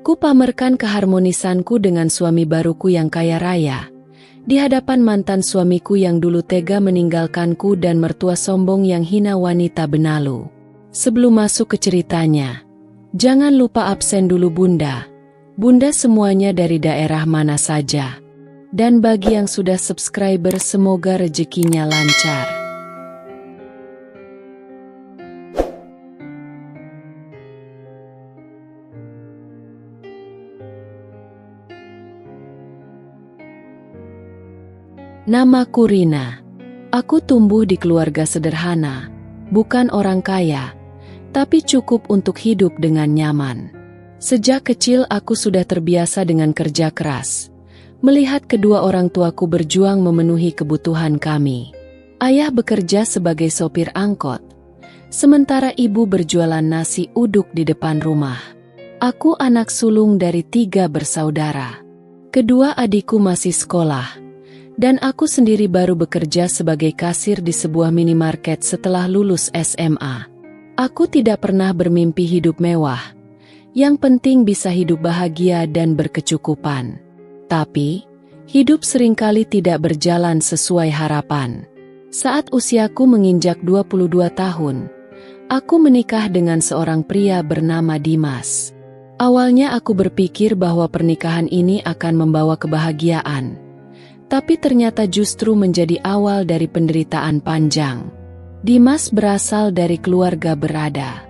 Ku pamerkan keharmonisanku dengan suami baruku yang kaya raya, di hadapan mantan suamiku yang dulu tega meninggalkanku dan mertua sombong yang hina wanita benalu. Sebelum masuk ke ceritanya, jangan lupa absen dulu Bunda. Bunda semuanya dari daerah mana saja. Dan bagi yang sudah subscriber semoga rezekinya lancar. Namaku Rina. Aku tumbuh di keluarga sederhana, bukan orang kaya, tapi cukup untuk hidup dengan nyaman. Sejak kecil aku sudah terbiasa dengan kerja keras, melihat kedua orang tuaku berjuang memenuhi kebutuhan kami. Ayah bekerja sebagai sopir angkot, sementara ibu berjualan nasi uduk di depan rumah. Aku anak sulung dari 3 bersaudara. Kedua adikku masih sekolah, dan aku sendiri baru bekerja sebagai kasir di sebuah minimarket setelah lulus SMA. Aku tidak pernah bermimpi hidup mewah, yang penting bisa hidup bahagia dan berkecukupan. Tapi, hidup seringkali tidak berjalan sesuai harapan. Saat usiaku menginjak 22 tahun, aku menikah dengan seorang pria bernama Dimas. Awalnya aku berpikir bahwa pernikahan ini akan membawa kebahagiaan, tapi ternyata justru menjadi awal dari penderitaan panjang. Dimas berasal dari keluarga berada.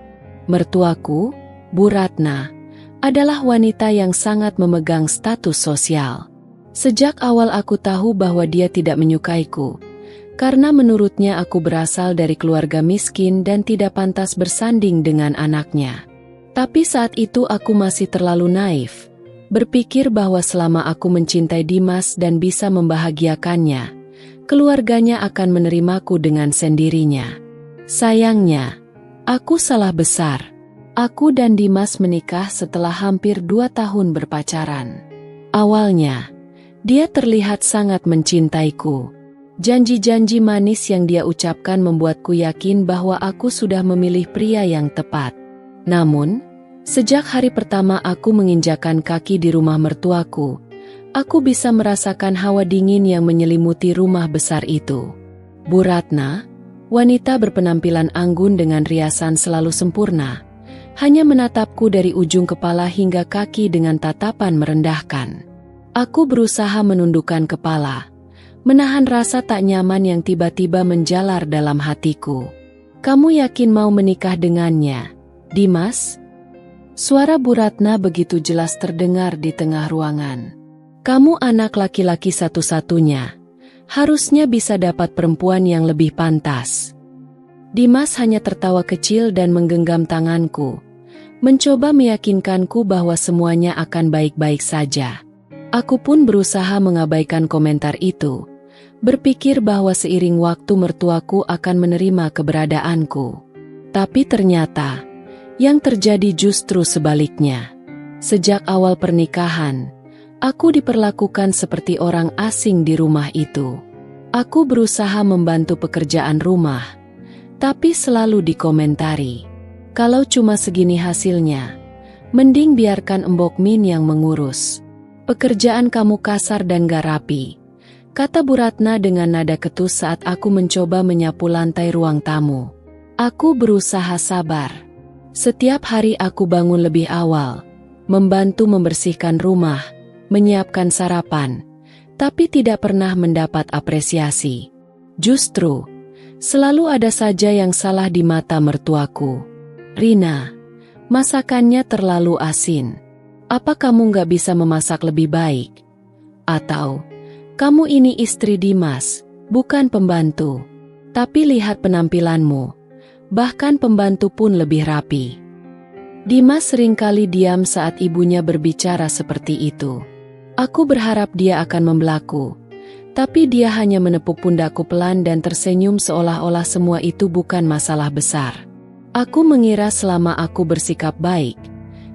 Mertuaku, Bu Ratna, adalah wanita yang sangat memegang status sosial. Sejak awal aku tahu bahwa dia tidak menyukaiku, karena menurutnya aku berasal dari keluarga miskin dan tidak pantas bersanding dengan anaknya. Tapi saat itu aku masih terlalu naif, berpikir bahwa selama aku mencintai Dimas dan bisa membahagiakannya, keluarganya akan menerimaku dengan sendirinya. Sayangnya, aku salah besar. Aku dan Dimas menikah setelah hampir 2 tahun berpacaran. Awalnya, dia terlihat sangat mencintaiku. Janji-janji manis yang dia ucapkan membuatku yakin bahwa aku sudah memilih pria yang tepat. Namun, sejak hari pertama aku menginjakan kaki di rumah mertuaku, aku bisa merasakan hawa dingin yang menyelimuti rumah besar itu. Bu Ratna, wanita berpenampilan anggun dengan riasan selalu sempurna, hanya menatapku dari ujung kepala hingga kaki dengan tatapan merendahkan. Aku berusaha menundukkan kepala, menahan rasa tak nyaman yang tiba-tiba menjalar dalam hatiku. "Kamu yakin mau menikah dengannya, Dimas?" Suara Bu Ratna begitu jelas terdengar di tengah ruangan. "Kamu anak laki-laki satu-satunya, harusnya bisa dapat perempuan yang lebih pantas." Dimas hanya tertawa kecil dan menggenggam tanganku, mencoba meyakinkanku bahwa semuanya akan baik-baik saja. Aku pun berusaha mengabaikan komentar itu, berpikir bahwa seiring waktu mertuaku akan menerima keberadaanku. Tapi ternyata, yang terjadi justru sebaliknya. Sejak awal pernikahan, aku diperlakukan seperti orang asing di rumah itu. Aku berusaha membantu pekerjaan rumah, tapi selalu dikomentari, "Kalau cuma segini hasilnya, mending biarkan Embok Min yang mengurus. Pekerjaan kamu kasar dan gak rapi," kata Bu Ratna dengan nada ketus saat aku mencoba menyapu lantai ruang tamu. Aku berusaha sabar. Setiap hari aku bangun lebih awal, membantu membersihkan rumah, menyiapkan sarapan, tapi tidak pernah mendapat apresiasi. Justru, selalu ada saja yang salah di mata mertuaku. "Rina, masakannya terlalu asin. Apa kamu gak bisa memasak lebih baik?" Atau, "Kamu ini istri Dimas, bukan pembantu. Tapi lihat penampilanmu. Bahkan pembantu pun lebih rapi." Dimas seringkali diam saat ibunya berbicara seperti itu. Aku berharap dia akan membelaku, tapi dia hanya menepuk pundakku pelan dan tersenyum seolah-olah semua itu bukan masalah besar. Aku mengira selama aku bersikap baik,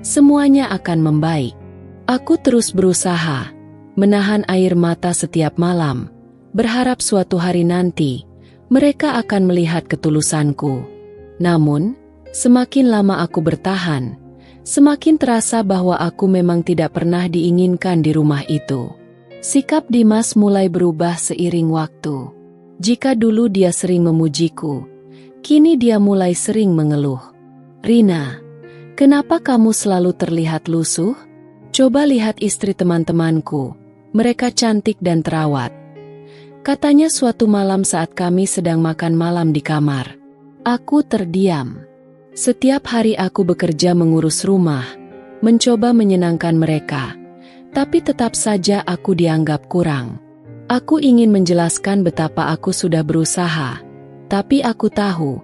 semuanya akan membaik. Aku terus berusaha, menahan air mata setiap malam, berharap suatu hari nanti, mereka akan melihat ketulusanku. Namun, semakin lama aku bertahan, Semakin terasa bahwa aku memang tidak pernah diinginkan di rumah itu. Sikap Dimas mulai berubah seiring waktu. Jika dulu dia sering memujiku, kini dia mulai sering mengeluh. "Rina, kenapa kamu selalu terlihat lusuh? Coba lihat istri teman-temanku, mereka cantik dan terawat," katanya suatu malam saat kami sedang makan malam di kamar. Aku terdiam. Setiap hari aku bekerja mengurus rumah, mencoba menyenangkan mereka, tapi tetap saja aku dianggap kurang. Aku ingin menjelaskan betapa aku sudah berusaha, tapi aku tahu,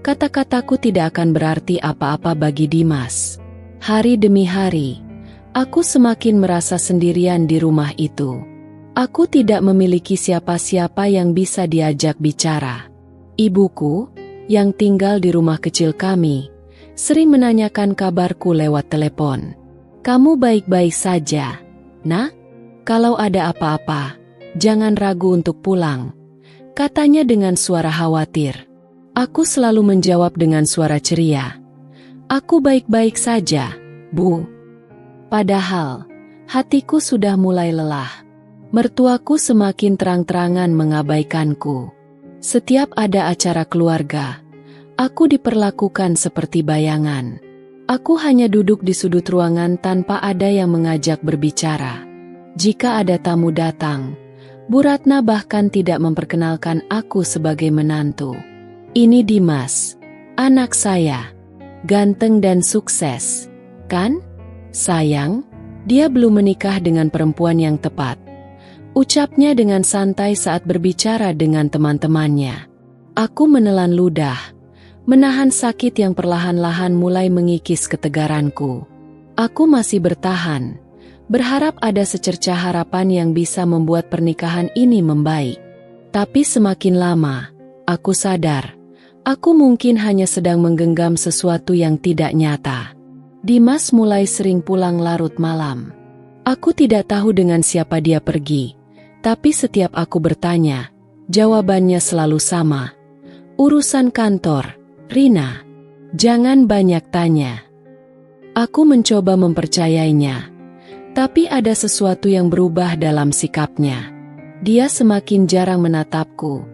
kata-kataku tidak akan berarti apa-apa bagi Dimas. Hari demi hari, aku semakin merasa sendirian di rumah itu. Aku tidak memiliki siapa-siapa yang bisa diajak bicara. Ibuku, yang tinggal di rumah kecil kami, sering menanyakan kabarku lewat telepon. "Kamu baik-baik saja, Nak? Kalau ada apa-apa, jangan ragu untuk pulang," katanya dengan suara khawatir. Aku selalu menjawab dengan suara ceria, "Aku baik-baik saja, Bu." Padahal, hatiku sudah mulai lelah. Mertuaku semakin terang-terangan mengabaikanku. Setiap ada acara keluarga, aku diperlakukan seperti bayangan. Aku hanya duduk di sudut ruangan tanpa ada yang mengajak berbicara. Jika ada tamu datang, Bu Ratna bahkan tidak memperkenalkan aku sebagai menantu. "Ini Dimas, anak saya. Ganteng dan sukses, kan? Sayang, dia belum menikah dengan perempuan yang tepat," ucapnya dengan santai saat berbicara dengan teman-temannya. Aku menelan ludah, menahan sakit yang perlahan-lahan mulai mengikis ketegaranku. Aku masih bertahan, berharap ada secercah harapan yang bisa membuat pernikahan ini membaik. Tapi semakin lama, aku sadar, aku mungkin hanya sedang menggenggam sesuatu yang tidak nyata. Dimas mulai sering pulang larut malam. Aku tidak tahu dengan siapa dia pergi, tapi setiap aku bertanya, jawabannya selalu sama. "Urusan kantor, Rina. Jangan banyak tanya." Aku mencoba mempercayainya, tapi ada sesuatu yang berubah dalam sikapnya. Dia semakin jarang menatapku,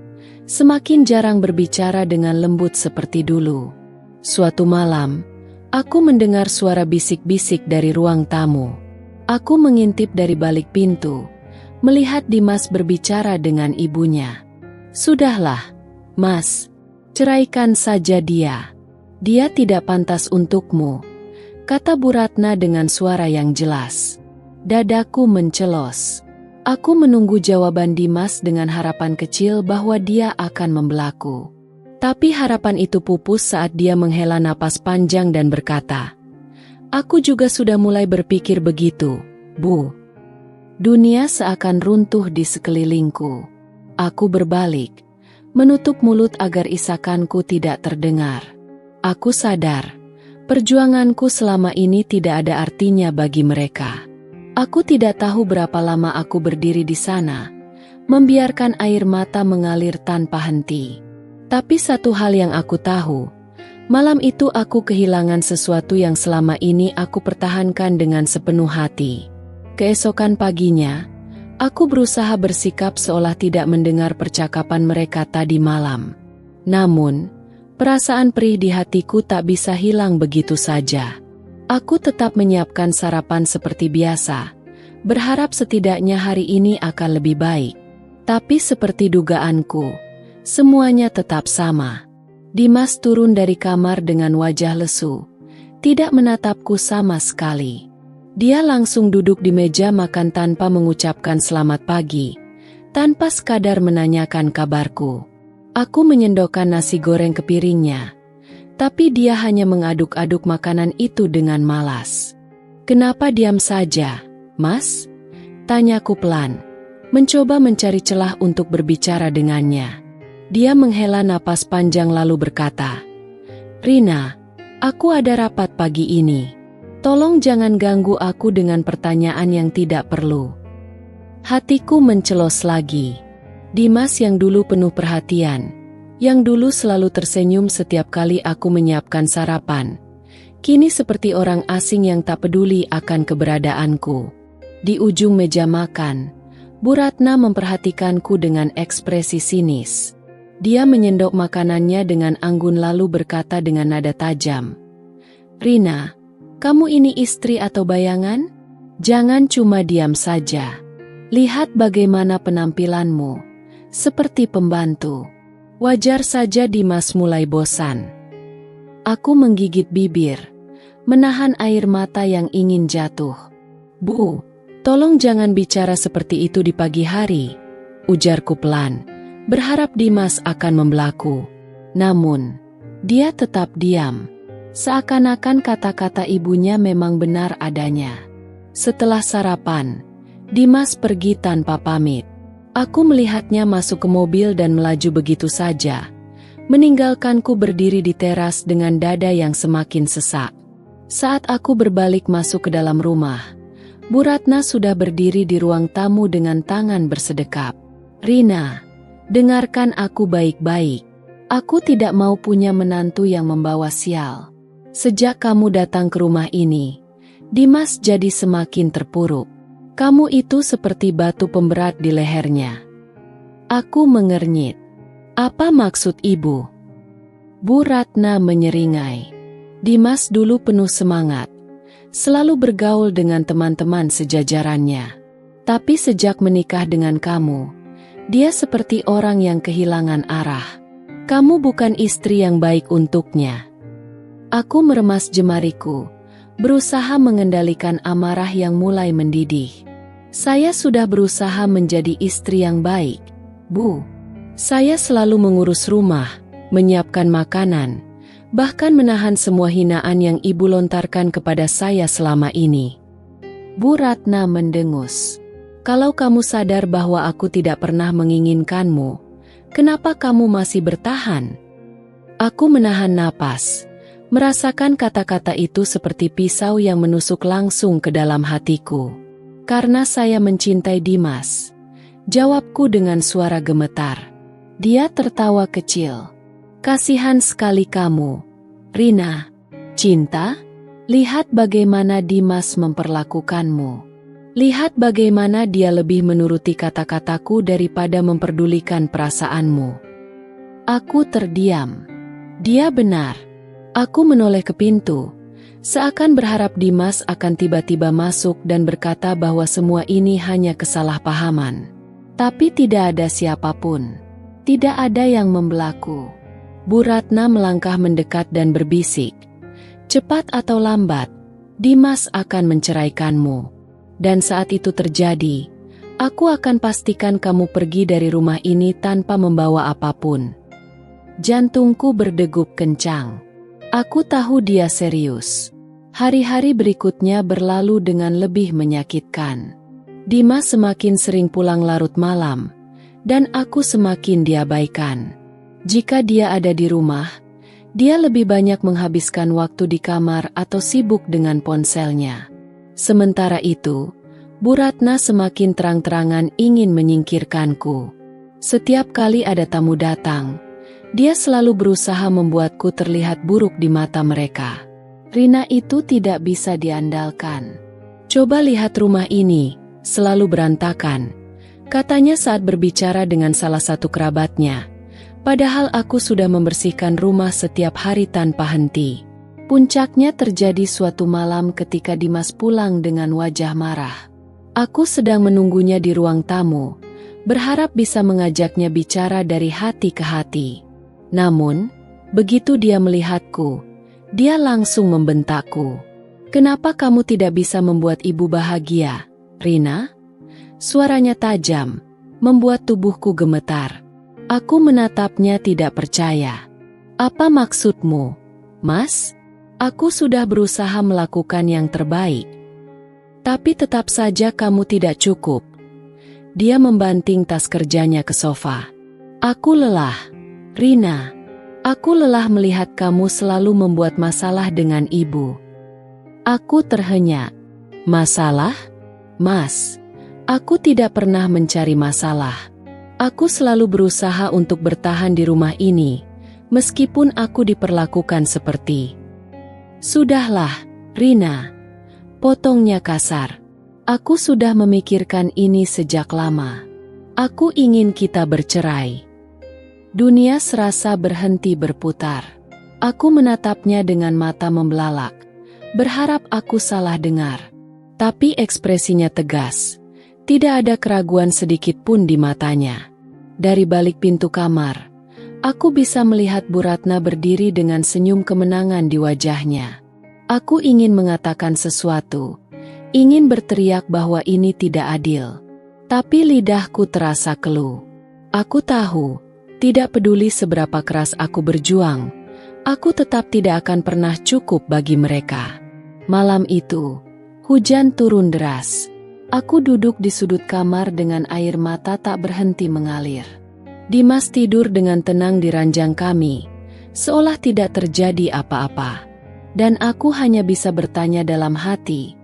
semakin jarang berbicara dengan lembut seperti dulu. Suatu malam, aku mendengar suara bisik-bisik dari ruang tamu. Aku mengintip dari balik pintu, melihat Dimas berbicara dengan ibunya. "Sudahlah, Mas. Ceraikan saja dia. Dia tidak pantas untukmu," kata Bu Ratna dengan suara yang jelas. Dadaku mencelos. Aku menunggu jawaban Dimas dengan harapan kecil bahwa dia akan membelaku. Tapi harapan itu pupus saat dia menghela napas panjang dan berkata, "Aku juga sudah mulai berpikir begitu, Bu. Dunia seakan runtuh di sekelilingku." Aku berbalik, menutup mulut agar isakanku tidak terdengar. Aku sadar, perjuanganku selama ini tidak ada artinya bagi mereka. Aku tidak tahu berapa lama aku berdiri di sana, membiarkan air mata mengalir tanpa henti. Tapi satu hal yang aku tahu, malam itu aku kehilangan sesuatu yang selama ini aku pertahankan dengan sepenuh hati. Keesokan paginya, aku berusaha bersikap seolah tidak mendengar percakapan mereka tadi malam. Namun, perasaan perih di hatiku tak bisa hilang begitu saja. Aku tetap menyiapkan sarapan seperti biasa, berharap setidaknya hari ini akan lebih baik. Tapi seperti dugaanku, semuanya tetap sama. Dimas turun dari kamar dengan wajah lesu, tidak menatapku sama sekali. Dia langsung duduk di meja makan tanpa mengucapkan selamat pagi, tanpa sekadar menanyakan kabarku. Aku menyendokkan nasi goreng ke piringnya, tapi dia hanya mengaduk-aduk makanan itu dengan malas. "Kenapa diam saja, Mas?" tanyaku pelan, mencoba mencari celah untuk berbicara dengannya. Dia menghela napas panjang lalu berkata, "Rina, aku ada rapat pagi ini. Tolong jangan ganggu aku dengan pertanyaan yang tidak perlu." Hatiku mencelos lagi. Dimas yang dulu penuh perhatian, yang dulu selalu tersenyum setiap kali aku menyiapkan sarapan, Kini seperti orang asing yang tak peduli akan keberadaanku. Di ujung meja makan, Bu Ratna memperhatikanku dengan ekspresi sinis. Dia menyendok makanannya dengan anggun lalu berkata dengan nada tajam, "Rina, kamu ini istri atau bayangan? Jangan cuma diam saja. Lihat bagaimana penampilanmu, seperti pembantu." Wajar saja Dimas mulai bosan. Aku menggigit bibir, menahan air mata yang ingin jatuh. "Bu, tolong jangan bicara seperti itu di pagi hari," ujarku pelan, berharap Dimas akan membelaku. Namun, dia tetap diam. Seakan-akan kata-kata ibunya memang benar adanya. Setelah sarapan, Dimas pergi tanpa pamit. Aku melihatnya masuk ke mobil dan melaju begitu saja, meninggalkanku berdiri di teras dengan dada yang semakin sesak. Saat aku berbalik masuk ke dalam rumah, Bu Ratna sudah berdiri di ruang tamu dengan tangan bersedekap. "Rina, dengarkan aku baik-baik. Aku tidak mau punya menantu yang membawa sial. Sejak kamu datang ke rumah ini, Dimas jadi semakin terpuruk. Kamu itu seperti batu pemberat di lehernya." Aku mengernyit. "Apa maksud ibu?" Bu Ratna menyeringai. "Dimas dulu penuh semangat, selalu bergaul dengan teman-teman sejajarannya. Tapi sejak menikah dengan kamu, dia seperti orang yang kehilangan arah. Kamu bukan istri yang baik untuknya." Aku meremas jemariku, berusaha mengendalikan amarah yang mulai mendidih. "Saya sudah berusaha menjadi istri yang baik, Bu. Saya selalu mengurus rumah, menyiapkan makanan, bahkan menahan semua hinaan yang ibu lontarkan kepada saya selama ini." Bu Ratna mendengus. "Kalau kamu sadar bahwa aku tidak pernah menginginkanmu, kenapa kamu masih bertahan?" Aku menahan napas, merasakan kata-kata itu seperti pisau yang menusuk langsung ke dalam hatiku. "Karena saya mencintai Dimas," jawabku dengan suara gemetar. Dia tertawa kecil. "Kasihan sekali kamu, Rina. Cinta? Lihat bagaimana Dimas memperlakukanmu. Lihat bagaimana dia lebih menuruti kata-kataku daripada memperdulikan perasaanmu." Aku terdiam. Dia benar. Aku menoleh ke pintu, seakan berharap Dimas akan tiba-tiba masuk dan berkata bahwa semua ini hanya kesalahpahaman. Tapi tidak ada siapapun. Tidak ada yang membelaku. Bu Ratna melangkah mendekat dan berbisik, "Cepat atau lambat, Dimas akan menceraikanmu. Dan saat itu terjadi, aku akan pastikan kamu pergi dari rumah ini tanpa membawa apapun." Jantungku berdegup kencang. Aku tahu dia serius. Hari-hari berikutnya berlalu dengan lebih menyakitkan. Dimas semakin sering pulang larut malam, dan aku semakin diabaikan. Jika dia ada di rumah, dia lebih banyak menghabiskan waktu di kamar atau sibuk dengan ponselnya. Sementara itu, Bu Ratna semakin terang-terangan ingin menyingkirkanku. Setiap kali ada tamu datang, dia selalu berusaha membuatku terlihat buruk di mata mereka. Rina itu tidak bisa diandalkan. "Coba lihat rumah ini, selalu berantakan," katanya saat berbicara dengan salah satu kerabatnya. Padahal aku sudah membersihkan rumah setiap hari tanpa henti. Puncaknya terjadi suatu malam ketika Dimas pulang dengan wajah marah. Aku sedang menunggunya di ruang tamu, berharap bisa mengajaknya bicara dari hati ke hati. Namun, begitu dia melihatku, dia langsung membentakku. "Kenapa kamu tidak bisa membuat ibu bahagia, Rina?" Suaranya tajam, membuat tubuhku gemetar. Aku menatapnya tidak percaya. "Apa maksudmu, Mas? Aku sudah berusaha melakukan yang terbaik. Tapi tetap saja kamu tidak cukup." Dia membanting tas kerjanya ke sofa. "Aku lelah, Rina. Aku lelah melihat kamu selalu membuat masalah dengan ibu." Aku terhenyak. "Masalah? Mas, aku tidak pernah mencari masalah. Aku selalu berusaha untuk bertahan di rumah ini, meskipun aku diperlakukan seperti Sudahlah, Rina. Potongnya kasar. Aku sudah memikirkan ini sejak lama. Aku ingin kita bercerai. Dunia serasa berhenti berputar. Aku menatapnya dengan mata membelalak, berharap aku salah dengar. Tapi ekspresinya tegas. Tidak ada keraguan sedikit pun di matanya. Dari balik pintu kamar, aku bisa melihat Bu Ratna berdiri dengan senyum kemenangan di wajahnya. Aku ingin mengatakan sesuatu, ingin berteriak bahwa ini tidak adil. Tapi lidahku terasa keluh. Aku tahu, tidak peduli seberapa keras aku berjuang, aku tetap tidak akan pernah cukup bagi mereka. Malam itu, hujan turun deras. Aku duduk di sudut kamar dengan air mata tak berhenti mengalir. Dimas tidur dengan tenang di ranjang kami, seolah tidak terjadi apa-apa. Dan aku hanya bisa bertanya dalam hati,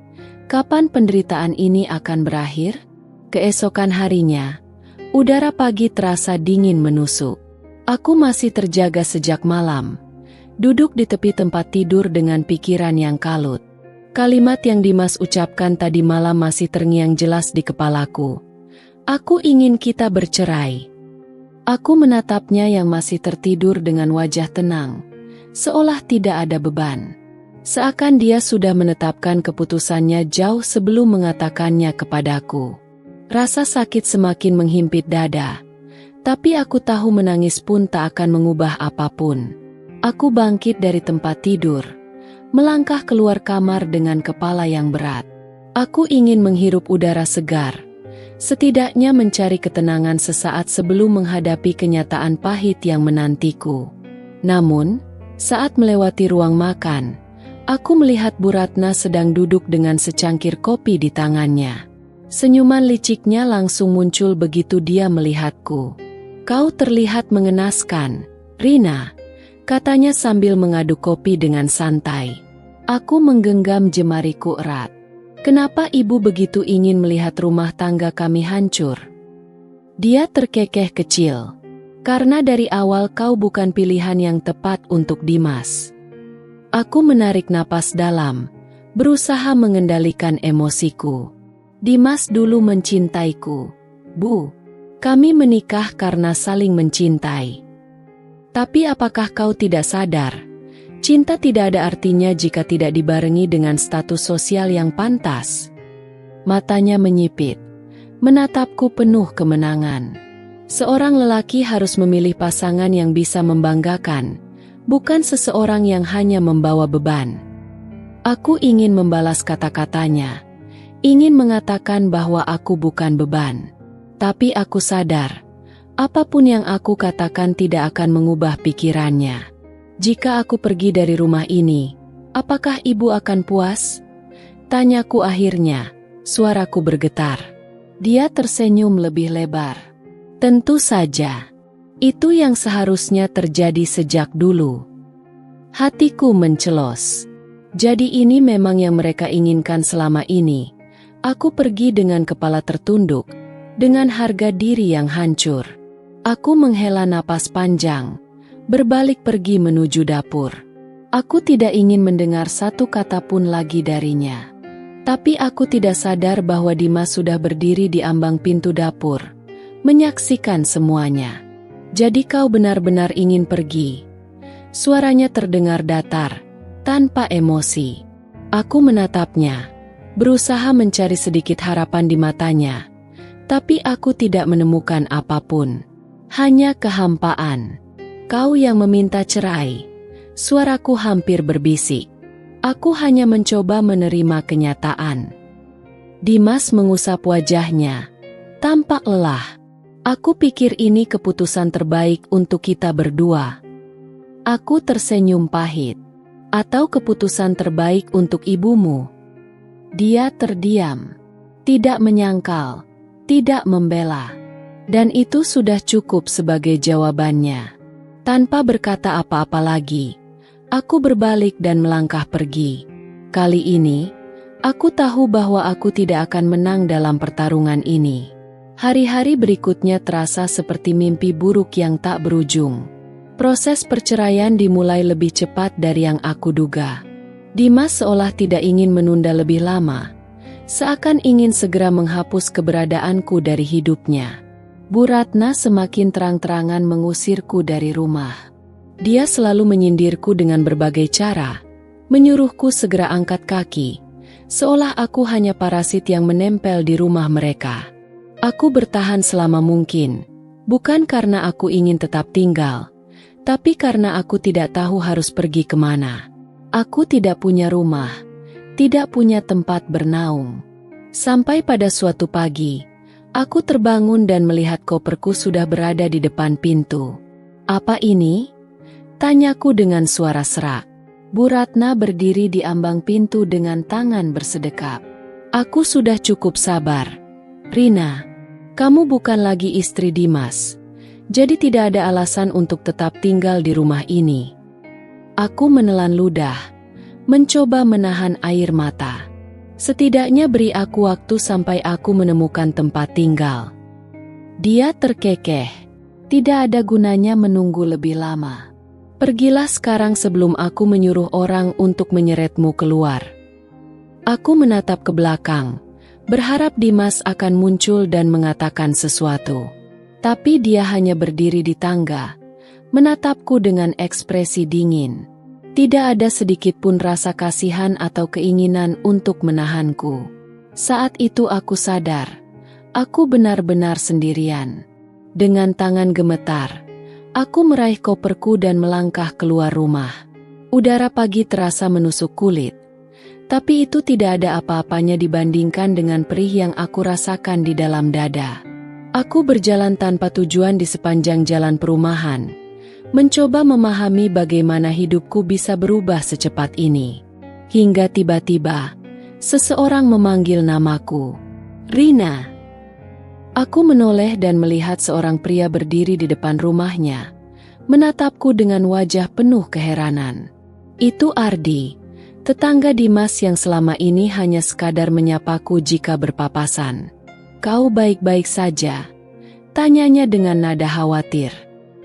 kapan penderitaan ini akan berakhir? Keesokan harinya, udara pagi terasa dingin menusuk. Aku masih terjaga sejak malam, duduk di tepi tempat tidur dengan pikiran yang kalut. Kalimat yang Dimas ucapkan tadi malam masih terngiang jelas di kepalaku. Aku ingin kita bercerai. Aku menatapnya yang masih tertidur dengan wajah tenang, seolah tidak ada beban. Seakan dia sudah menetapkan keputusannya jauh sebelum mengatakannya kepadaku. Rasa sakit semakin menghimpit dada, tapi aku tahu menangis pun tak akan mengubah apapun. Aku bangkit dari tempat tidur, melangkah keluar kamar dengan kepala yang berat. Aku ingin menghirup udara segar, setidaknya mencari ketenangan sesaat sebelum menghadapi kenyataan pahit yang menantiku. Namun, saat melewati ruang makan, aku melihat Bu Ratna sedang duduk dengan secangkir kopi di tangannya. Senyuman liciknya langsung muncul begitu dia melihatku. "Kau terlihat mengenaskan, Rina," katanya sambil mengaduk kopi dengan santai. Aku menggenggam jemariku erat. "Kenapa ibu begitu ingin melihat rumah tangga kami hancur?" Dia terkekeh kecil. "Karena dari awal kau bukan pilihan yang tepat untuk Dimas." Aku menarik napas dalam, berusaha mengendalikan emosiku. "Dimas dulu mencintaiku, Bu. Kami menikah karena saling mencintai. Tapi apakah kau tidak sadar, cinta tidak ada artinya jika tidak dibarengi dengan status sosial yang pantas?" Matanya menyipit, menatapku penuh kemenangan. Seorang lelaki harus memilih pasangan yang bisa membanggakan, bukan seseorang yang hanya membawa beban. Aku ingin membalas kata-katanya, ingin mengatakan bahwa aku bukan beban. Tapi aku sadar, apapun yang aku katakan tidak akan mengubah pikirannya. "Jika aku pergi dari rumah ini, apakah ibu akan puas?" Tanyaku akhirnya, suaraku bergetar. Dia tersenyum lebih lebar. "Tentu saja. Itu yang seharusnya terjadi sejak dulu." Hatiku mencelos. Jadi ini memang yang mereka inginkan selama ini. Aku pergi dengan kepala tertunduk, dengan harga diri yang hancur. Aku menghela napas panjang, berbalik pergi menuju dapur. Aku tidak ingin mendengar satu kata pun lagi darinya. Tapi aku tidak sadar bahwa Dimas sudah berdiri di ambang pintu dapur, menyaksikan semuanya. "Jadi kau benar-benar ingin pergi?" Suaranya terdengar datar, tanpa emosi. Aku menatapnya, berusaha mencari sedikit harapan di matanya. Tapi aku tidak menemukan apapun. Hanya kehampaan. "Kau yang meminta cerai." Suaraku hampir berbisik. Aku hanya mencoba menerima kenyataan. Dimas mengusap wajahnya, tampak lelah. "Aku pikir ini keputusan terbaik untuk kita berdua." Aku tersenyum pahit. "Atau keputusan terbaik untuk ibumu?" Dia terdiam, tidak menyangkal, tidak membela. Dan itu sudah cukup sebagai jawabannya. Tanpa berkata apa-apa lagi, aku berbalik dan melangkah pergi. Kali ini, aku tahu bahwa aku tidak akan menang dalam pertarungan ini. Hari-hari berikutnya terasa seperti mimpi buruk yang tak berujung. Proses perceraian dimulai lebih cepat dari yang aku duga. Dimas seolah tidak ingin menunda lebih lama, seakan ingin segera menghapus keberadaanku dari hidupnya. Bu Ratna semakin terang-terangan mengusirku dari rumah. Dia selalu menyindirku dengan berbagai cara, menyuruhku segera angkat kaki, seolah aku hanya parasit yang menempel di rumah mereka. Aku bertahan selama mungkin, bukan karena aku ingin tetap tinggal, tapi karena aku tidak tahu harus pergi kemana. Aku tidak punya rumah, tidak punya tempat bernaung. Sampai pada suatu pagi, aku terbangun dan melihat koperku sudah berada di depan pintu. "Apa ini?" tanyaku dengan suara serak. Bu Ratna berdiri di ambang pintu dengan tangan bersedekap. "Aku sudah cukup sabar. Rina, kamu bukan lagi istri Dimas, jadi tidak ada alasan untuk tetap tinggal di rumah ini." Aku menelan ludah, mencoba menahan air mata. Setidaknya beri aku waktu sampai aku menemukan tempat tinggal. Dia terkekeh. Tidak ada gunanya menunggu lebih lama. "Pergilah sekarang sebelum aku menyuruh orang untuk menyeretmu keluar." Aku menatap ke belakang, berharap Dimas akan muncul dan mengatakan sesuatu. Tapi dia hanya berdiri di tangga, menatapku dengan ekspresi dingin. Tidak ada sedikit pun rasa kasihan atau keinginan untuk menahanku. Saat itu aku sadar, aku benar-benar sendirian. Dengan tangan gemetar, aku meraih koperku dan melangkah keluar rumah. Udara pagi terasa menusuk kulit, tapi itu tidak ada apa-apanya dibandingkan dengan perih yang aku rasakan di dalam dada. Aku berjalan tanpa tujuan di sepanjang jalan perumahan, mencoba memahami bagaimana hidupku bisa berubah secepat ini. Hingga tiba-tiba, seseorang memanggil namaku. "Rina." Aku menoleh dan melihat seorang pria berdiri di depan rumahnya, menatapku dengan wajah penuh keheranan. Itu Ardi, tetangga Dimas yang selama ini hanya sekadar menyapaku jika berpapasan. "Kau baik-baik saja?" tanyanya dengan nada khawatir.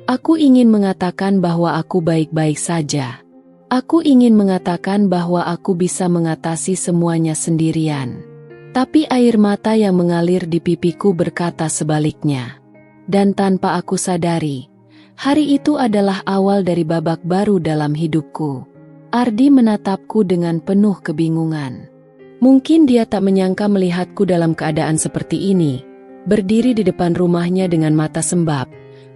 Aku ingin mengatakan bahwa aku baik-baik saja. Aku ingin mengatakan bahwa aku bisa mengatasi semuanya sendirian. Tapi air mata yang mengalir di pipiku berkata sebaliknya. Dan tanpa aku sadari, hari itu adalah awal dari babak baru dalam hidupku. Ardi menatapku dengan penuh kebingungan. Mungkin dia tak menyangka melihatku dalam keadaan seperti ini, berdiri di depan rumahnya dengan mata sembab,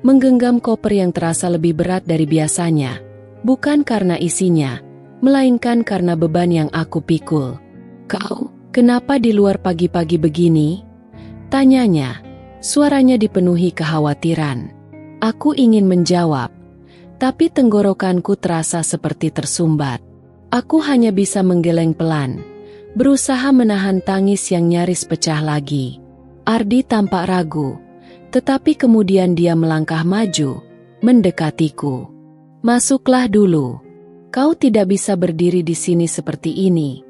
menggenggam koper yang terasa lebih berat dari biasanya, bukan karena isinya, melainkan karena beban yang aku pikul. "Kau, kenapa di luar pagi-pagi begini?" tanyanya, suaranya dipenuhi kekhawatiran. Aku ingin menjawab, tapi tenggorokanku terasa seperti tersumbat. Aku hanya bisa menggeleng pelan, berusaha menahan tangis yang nyaris pecah lagi. Ardi tampak ragu, tetapi kemudian dia melangkah maju, mendekatiku. "Masuklah dulu. Kau tidak bisa berdiri di sini seperti ini,"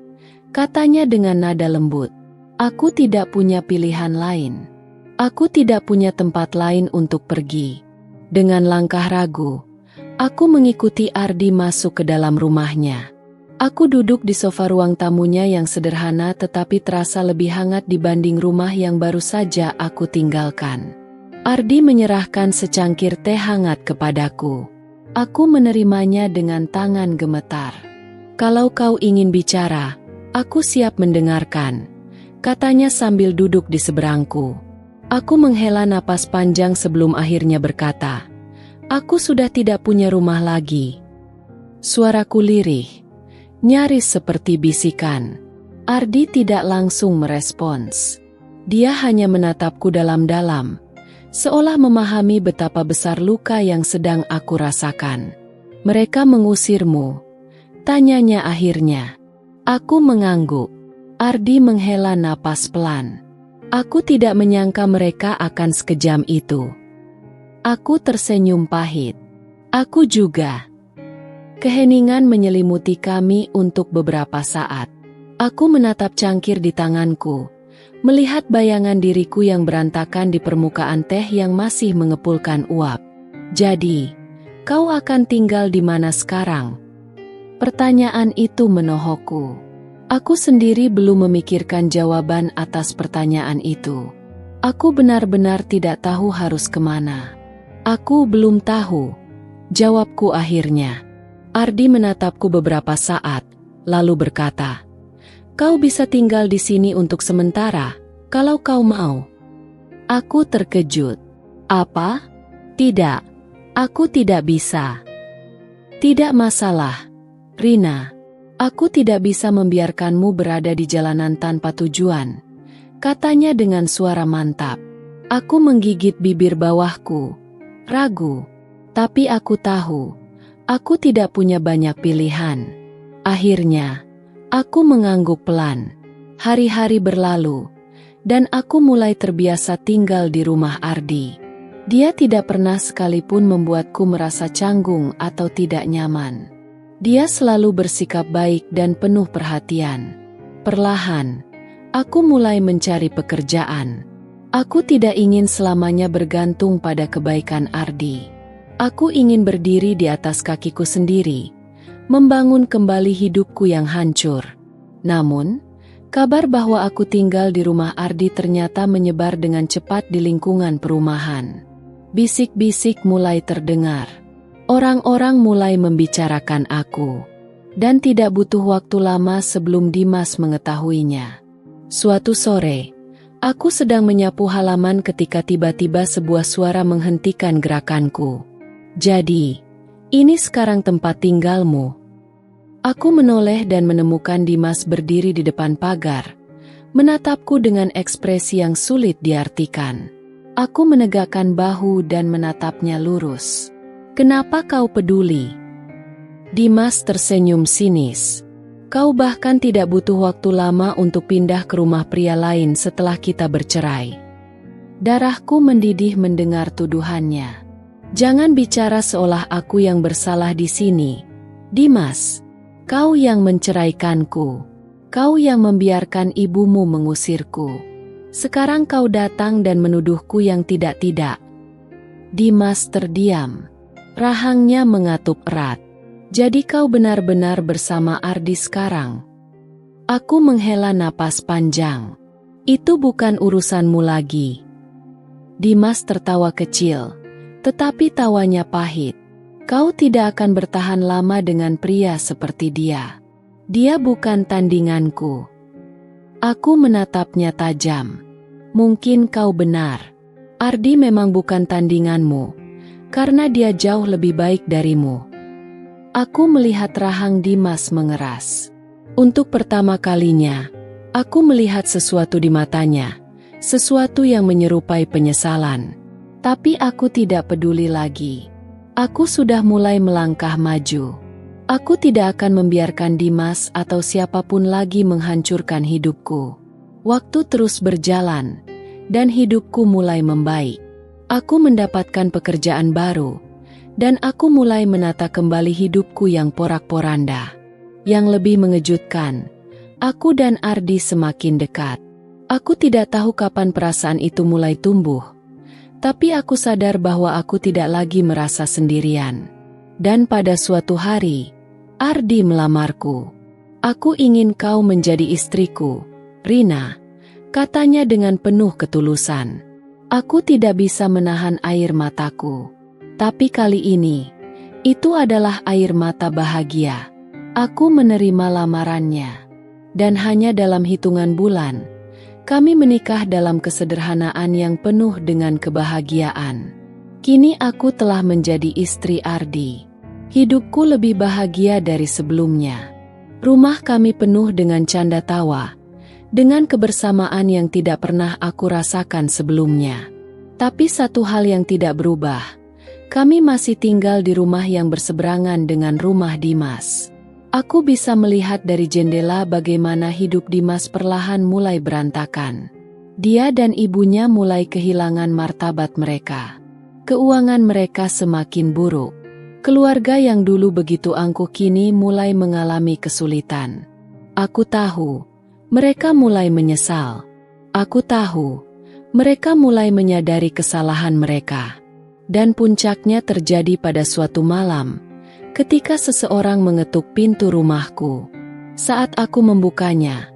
katanya dengan nada lembut. Aku tidak punya pilihan lain. Aku tidak punya tempat lain untuk pergi. Dengan langkah ragu, aku mengikuti Ardi masuk ke dalam rumahnya. Aku duduk di sofa ruang tamunya yang sederhana tetapi terasa lebih hangat dibanding rumah yang baru saja aku tinggalkan. Ardi menyerahkan secangkir teh hangat kepadaku. Aku menerimanya dengan tangan gemetar. "Kalau kau ingin bicara, aku siap mendengarkan," katanya sambil duduk di seberangku. Aku menghela napas panjang sebelum akhirnya berkata, "Aku sudah tidak punya rumah lagi." Suaraku lirih, nyaris seperti bisikan. Ardi tidak langsung merespons. Dia hanya menatapku dalam-dalam, seolah memahami betapa besar luka yang sedang aku rasakan. "Mereka mengusirmu?" tanyanya akhirnya. Aku mengangguk. Ardi menghela napas pelan. Aku tidak menyangka mereka akan sekejam itu. Aku tersenyum pahit. Aku juga. Keheningan menyelimuti kami untuk beberapa saat. Aku menatap cangkir di tanganku, melihat bayangan diriku yang berantakan di permukaan teh yang masih mengepulkan uap. "Jadi, kau akan tinggal di mana sekarang?" Pertanyaan itu menohokku. Aku sendiri belum memikirkan jawaban atas pertanyaan itu. Aku benar-benar tidak tahu harus kemana. Aku belum tahu, jawabku akhirnya. Ardi menatapku beberapa saat, lalu berkata, "Kau bisa tinggal di sini untuk sementara, kalau kau mau." Aku terkejut. "Apa? Tidak, aku tidak bisa." "Tidak masalah, Rina. Aku tidak bisa membiarkanmu berada di jalanan tanpa tujuan," katanya dengan suara mantap. Aku menggigit bibir bawahku, ragu. Tapi aku tahu, aku tidak punya banyak pilihan. Akhirnya, aku mengangguk pelan. Hari-hari berlalu, dan aku mulai terbiasa tinggal di rumah Ardi. Dia tidak pernah sekalipun membuatku merasa canggung atau tidak nyaman. Dia selalu bersikap baik dan penuh perhatian. Perlahan, aku mulai mencari pekerjaan. Aku tidak ingin selamanya bergantung pada kebaikan Ardi. Aku ingin berdiri di atas kakiku sendiri, membangun kembali hidupku yang hancur. Namun, kabar bahwa aku tinggal di rumah Ardi ternyata menyebar dengan cepat di lingkungan perumahan. Bisik-bisik mulai terdengar. Orang-orang mulai membicarakan aku, dan tidak butuh waktu lama sebelum Dimas mengetahuinya. Suatu sore, aku sedang menyapu halaman ketika tiba-tiba sebuah suara menghentikan gerakanku. "Jadi, ini sekarang tempat tinggalmu?" Aku menoleh dan menemukan Dimas berdiri di depan pagar, menatapku dengan ekspresi yang sulit diartikan. Aku menegakkan bahu dan menatapnya lurus. "Kenapa kau peduli?" Dimas tersenyum sinis. "Kau bahkan tidak butuh waktu lama untuk pindah ke rumah pria lain setelah kita bercerai." Darahku mendidih mendengar tuduhannya. "Jangan bicara seolah aku yang bersalah di sini, Dimas. Kau yang menceraikanku. Kau yang membiarkan ibumu mengusirku. Sekarang kau datang dan menuduhku yang tidak-tidak." Dimas terdiam. Rahangnya mengatup erat. "Jadi kau benar-benar bersama Ardi sekarang?" Aku menghela napas panjang. "Itu bukan urusanmu lagi." Dimas tertawa kecil, tetapi tawanya pahit. "Kau tidak akan bertahan lama dengan pria seperti dia. Dia bukan tandinganku." Aku menatapnya tajam. "Mungkin kau benar. Ardi memang bukan tandinganmu, karena dia jauh lebih baik darimu." Aku melihat rahang Dimas mengeras. Untuk pertama kalinya, aku melihat sesuatu di matanya, sesuatu yang menyerupai penyesalan. Tapi aku tidak peduli lagi. Aku sudah mulai melangkah maju. Aku tidak akan membiarkan Dimas atau siapapun lagi menghancurkan hidupku. Waktu terus berjalan, dan hidupku mulai membaik. Aku mendapatkan pekerjaan baru, dan aku mulai menata kembali hidupku yang porak-poranda. Yang lebih mengejutkan, aku dan Ardi semakin dekat. Aku tidak tahu kapan perasaan itu mulai tumbuh, tapi aku sadar bahwa aku tidak lagi merasa sendirian. Dan pada suatu hari, Ardi melamarku. "Aku ingin kau menjadi istriku, Rina," katanya dengan penuh ketulusan. Aku tidak bisa menahan air mataku. Tapi kali ini, itu adalah air mata bahagia. Aku menerima lamarannya. Dan hanya dalam hitungan bulan, kami menikah dalam kesederhanaan yang penuh dengan kebahagiaan. Kini aku telah menjadi istri Ardi. Hidupku lebih bahagia dari sebelumnya. Rumah kami penuh dengan canda tawa, dengan kebersamaan yang tidak pernah aku rasakan sebelumnya. Tapi satu hal yang tidak berubah, kami masih tinggal di rumah yang berseberangan dengan rumah Dimas. Aku bisa melihat dari jendela bagaimana hidup Dimas perlahan mulai berantakan. Dia dan ibunya mulai kehilangan martabat mereka. Keuangan mereka semakin buruk. Keluarga yang dulu begitu angkuh kini mulai mengalami kesulitan. Aku tahu mereka mulai menyesal. Aku tahu, mereka mulai menyadari kesalahan mereka. Dan puncaknya terjadi pada suatu malam, ketika seseorang mengetuk pintu rumahku. Saat aku membukanya,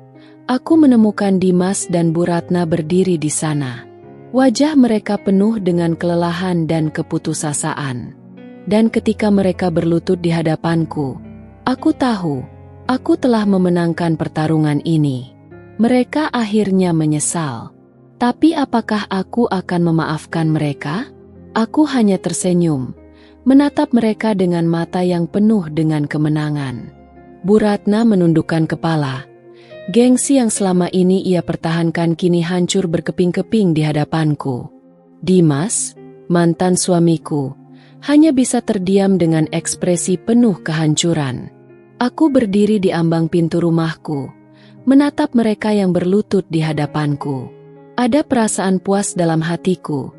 aku menemukan Dimas dan Bu Ratna berdiri di sana. Wajah mereka penuh dengan kelelahan dan keputusasaan. Dan ketika mereka berlutut di hadapanku, aku tahu, aku telah memenangkan pertarungan ini. Mereka akhirnya menyesal. Tapi apakah aku akan memaafkan mereka? Aku hanya tersenyum, menatap mereka dengan mata yang penuh dengan kemenangan. Bu Ratna menundukkan kepala. Gengsi yang selama ini ia pertahankan kini hancur berkeping-keping di hadapanku. Dimas, mantan suamiku, hanya bisa terdiam dengan ekspresi penuh kehancuran. Aku berdiri di ambang pintu rumahku, menatap mereka yang berlutut di hadapanku. Ada perasaan puas dalam hatiku,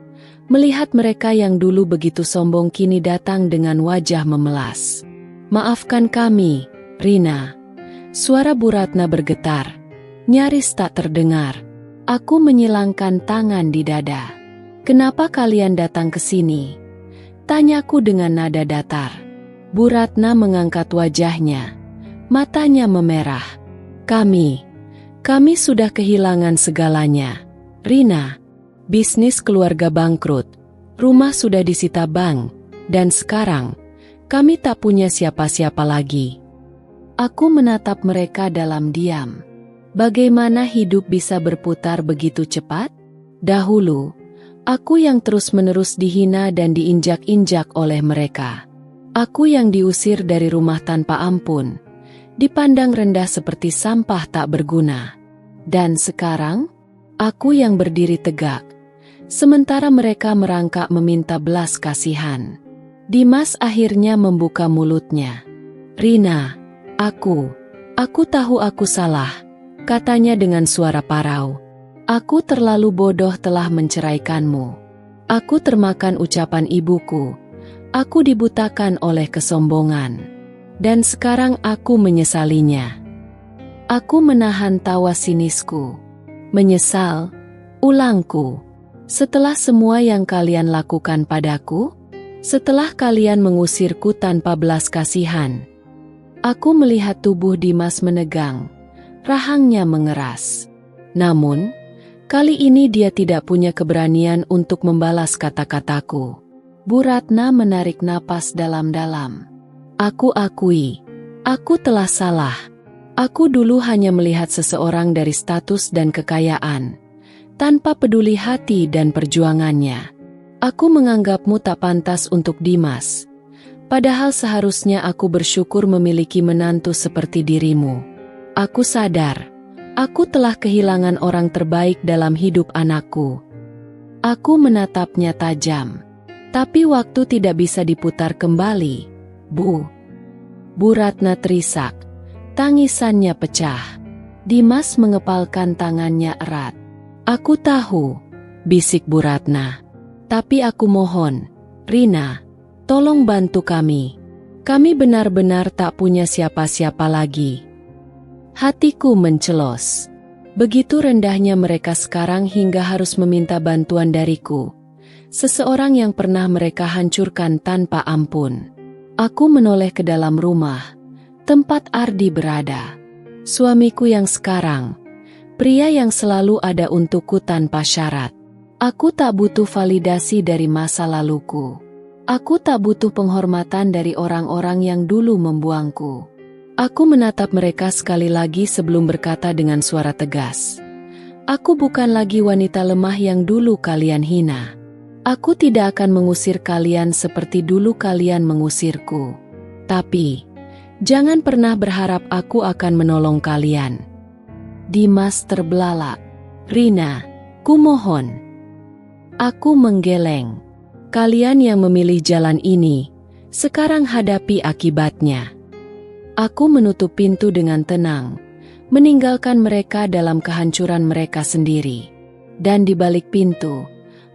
melihat mereka yang dulu begitu sombong kini datang dengan wajah memelas. Maafkan kami, Rina. Suara Bu Ratna bergetar, nyaris tak terdengar. Aku menyilangkan tangan di dada. Kenapa kalian datang ke sini? Tanyaku dengan nada datar. Bu Ratna mengangkat wajahnya, matanya memerah. Kami sudah kehilangan segalanya. Rina, bisnis keluarga bangkrut, rumah sudah disita bank, dan sekarang, kami tak punya siapa-siapa lagi. Aku menatap mereka dalam diam. Bagaimana hidup bisa berputar begitu cepat? Dahulu, aku yang terus-menerus dihina dan diinjak-injak oleh mereka. Aku yang diusir dari rumah tanpa ampun, dipandang rendah seperti sampah tak berguna. Dan sekarang, aku yang berdiri tegak, sementara mereka merangkak meminta belas kasihan. Dimas akhirnya membuka mulutnya. Rina, Aku tahu aku salah, katanya dengan suara parau. Aku terlalu bodoh telah menceraikanmu. Aku termakan ucapan ibuku. Aku dibutakan oleh kesombongan. Dan sekarang aku menyesalinya. Aku menahan tawa sinisku. Menyesal, ulangku. Setelah semua yang kalian lakukan padaku, setelah kalian mengusirku tanpa belas kasihan, aku melihat tubuh Dimas menegang, rahangnya mengeras. Namun, kali ini dia tidak punya keberanian untuk membalas kata-kataku. Bu Ratna menarik napas dalam-dalam. Aku akui, aku telah salah. Aku dulu hanya melihat seseorang dari status dan kekayaan, tanpa peduli hati dan perjuangannya. Aku menganggapmu tak pantas untuk Dimas. Padahal seharusnya aku bersyukur memiliki menantu seperti dirimu. Aku sadar, aku telah kehilangan orang terbaik dalam hidup anakku. Aku menatapnya tajam. Tapi waktu tidak bisa diputar kembali, Bu. Bu Ratna terisak. Tangisannya pecah. Dimas mengepalkan tangannya erat. Aku tahu, bisik Bu Ratna. Tapi aku mohon, Rina, tolong bantu kami. Kami benar-benar tak punya siapa-siapa lagi. Hatiku mencelos. Begitu rendahnya mereka sekarang hingga harus meminta bantuan dariku. Seseorang yang pernah mereka hancurkan tanpa ampun. Aku menoleh ke dalam rumah, tempat Ardi berada. Suamiku yang sekarang, pria yang selalu ada untukku tanpa syarat. Aku tak butuh validasi dari masa laluku. Aku tak butuh penghormatan dari orang-orang yang dulu membuangku. Aku menatap mereka sekali lagi sebelum berkata dengan suara tegas. Aku bukan lagi wanita lemah yang dulu kalian hina. Aku tidak akan mengusir kalian seperti dulu kalian mengusirku. Tapi, jangan pernah berharap aku akan menolong kalian. Dimas terbelalak. Rina, kumohon. Aku menggeleng. Kalian yang memilih jalan ini, sekarang hadapi akibatnya. Aku menutup pintu dengan tenang, meninggalkan mereka dalam kehancuran mereka sendiri. Dan di balik pintu,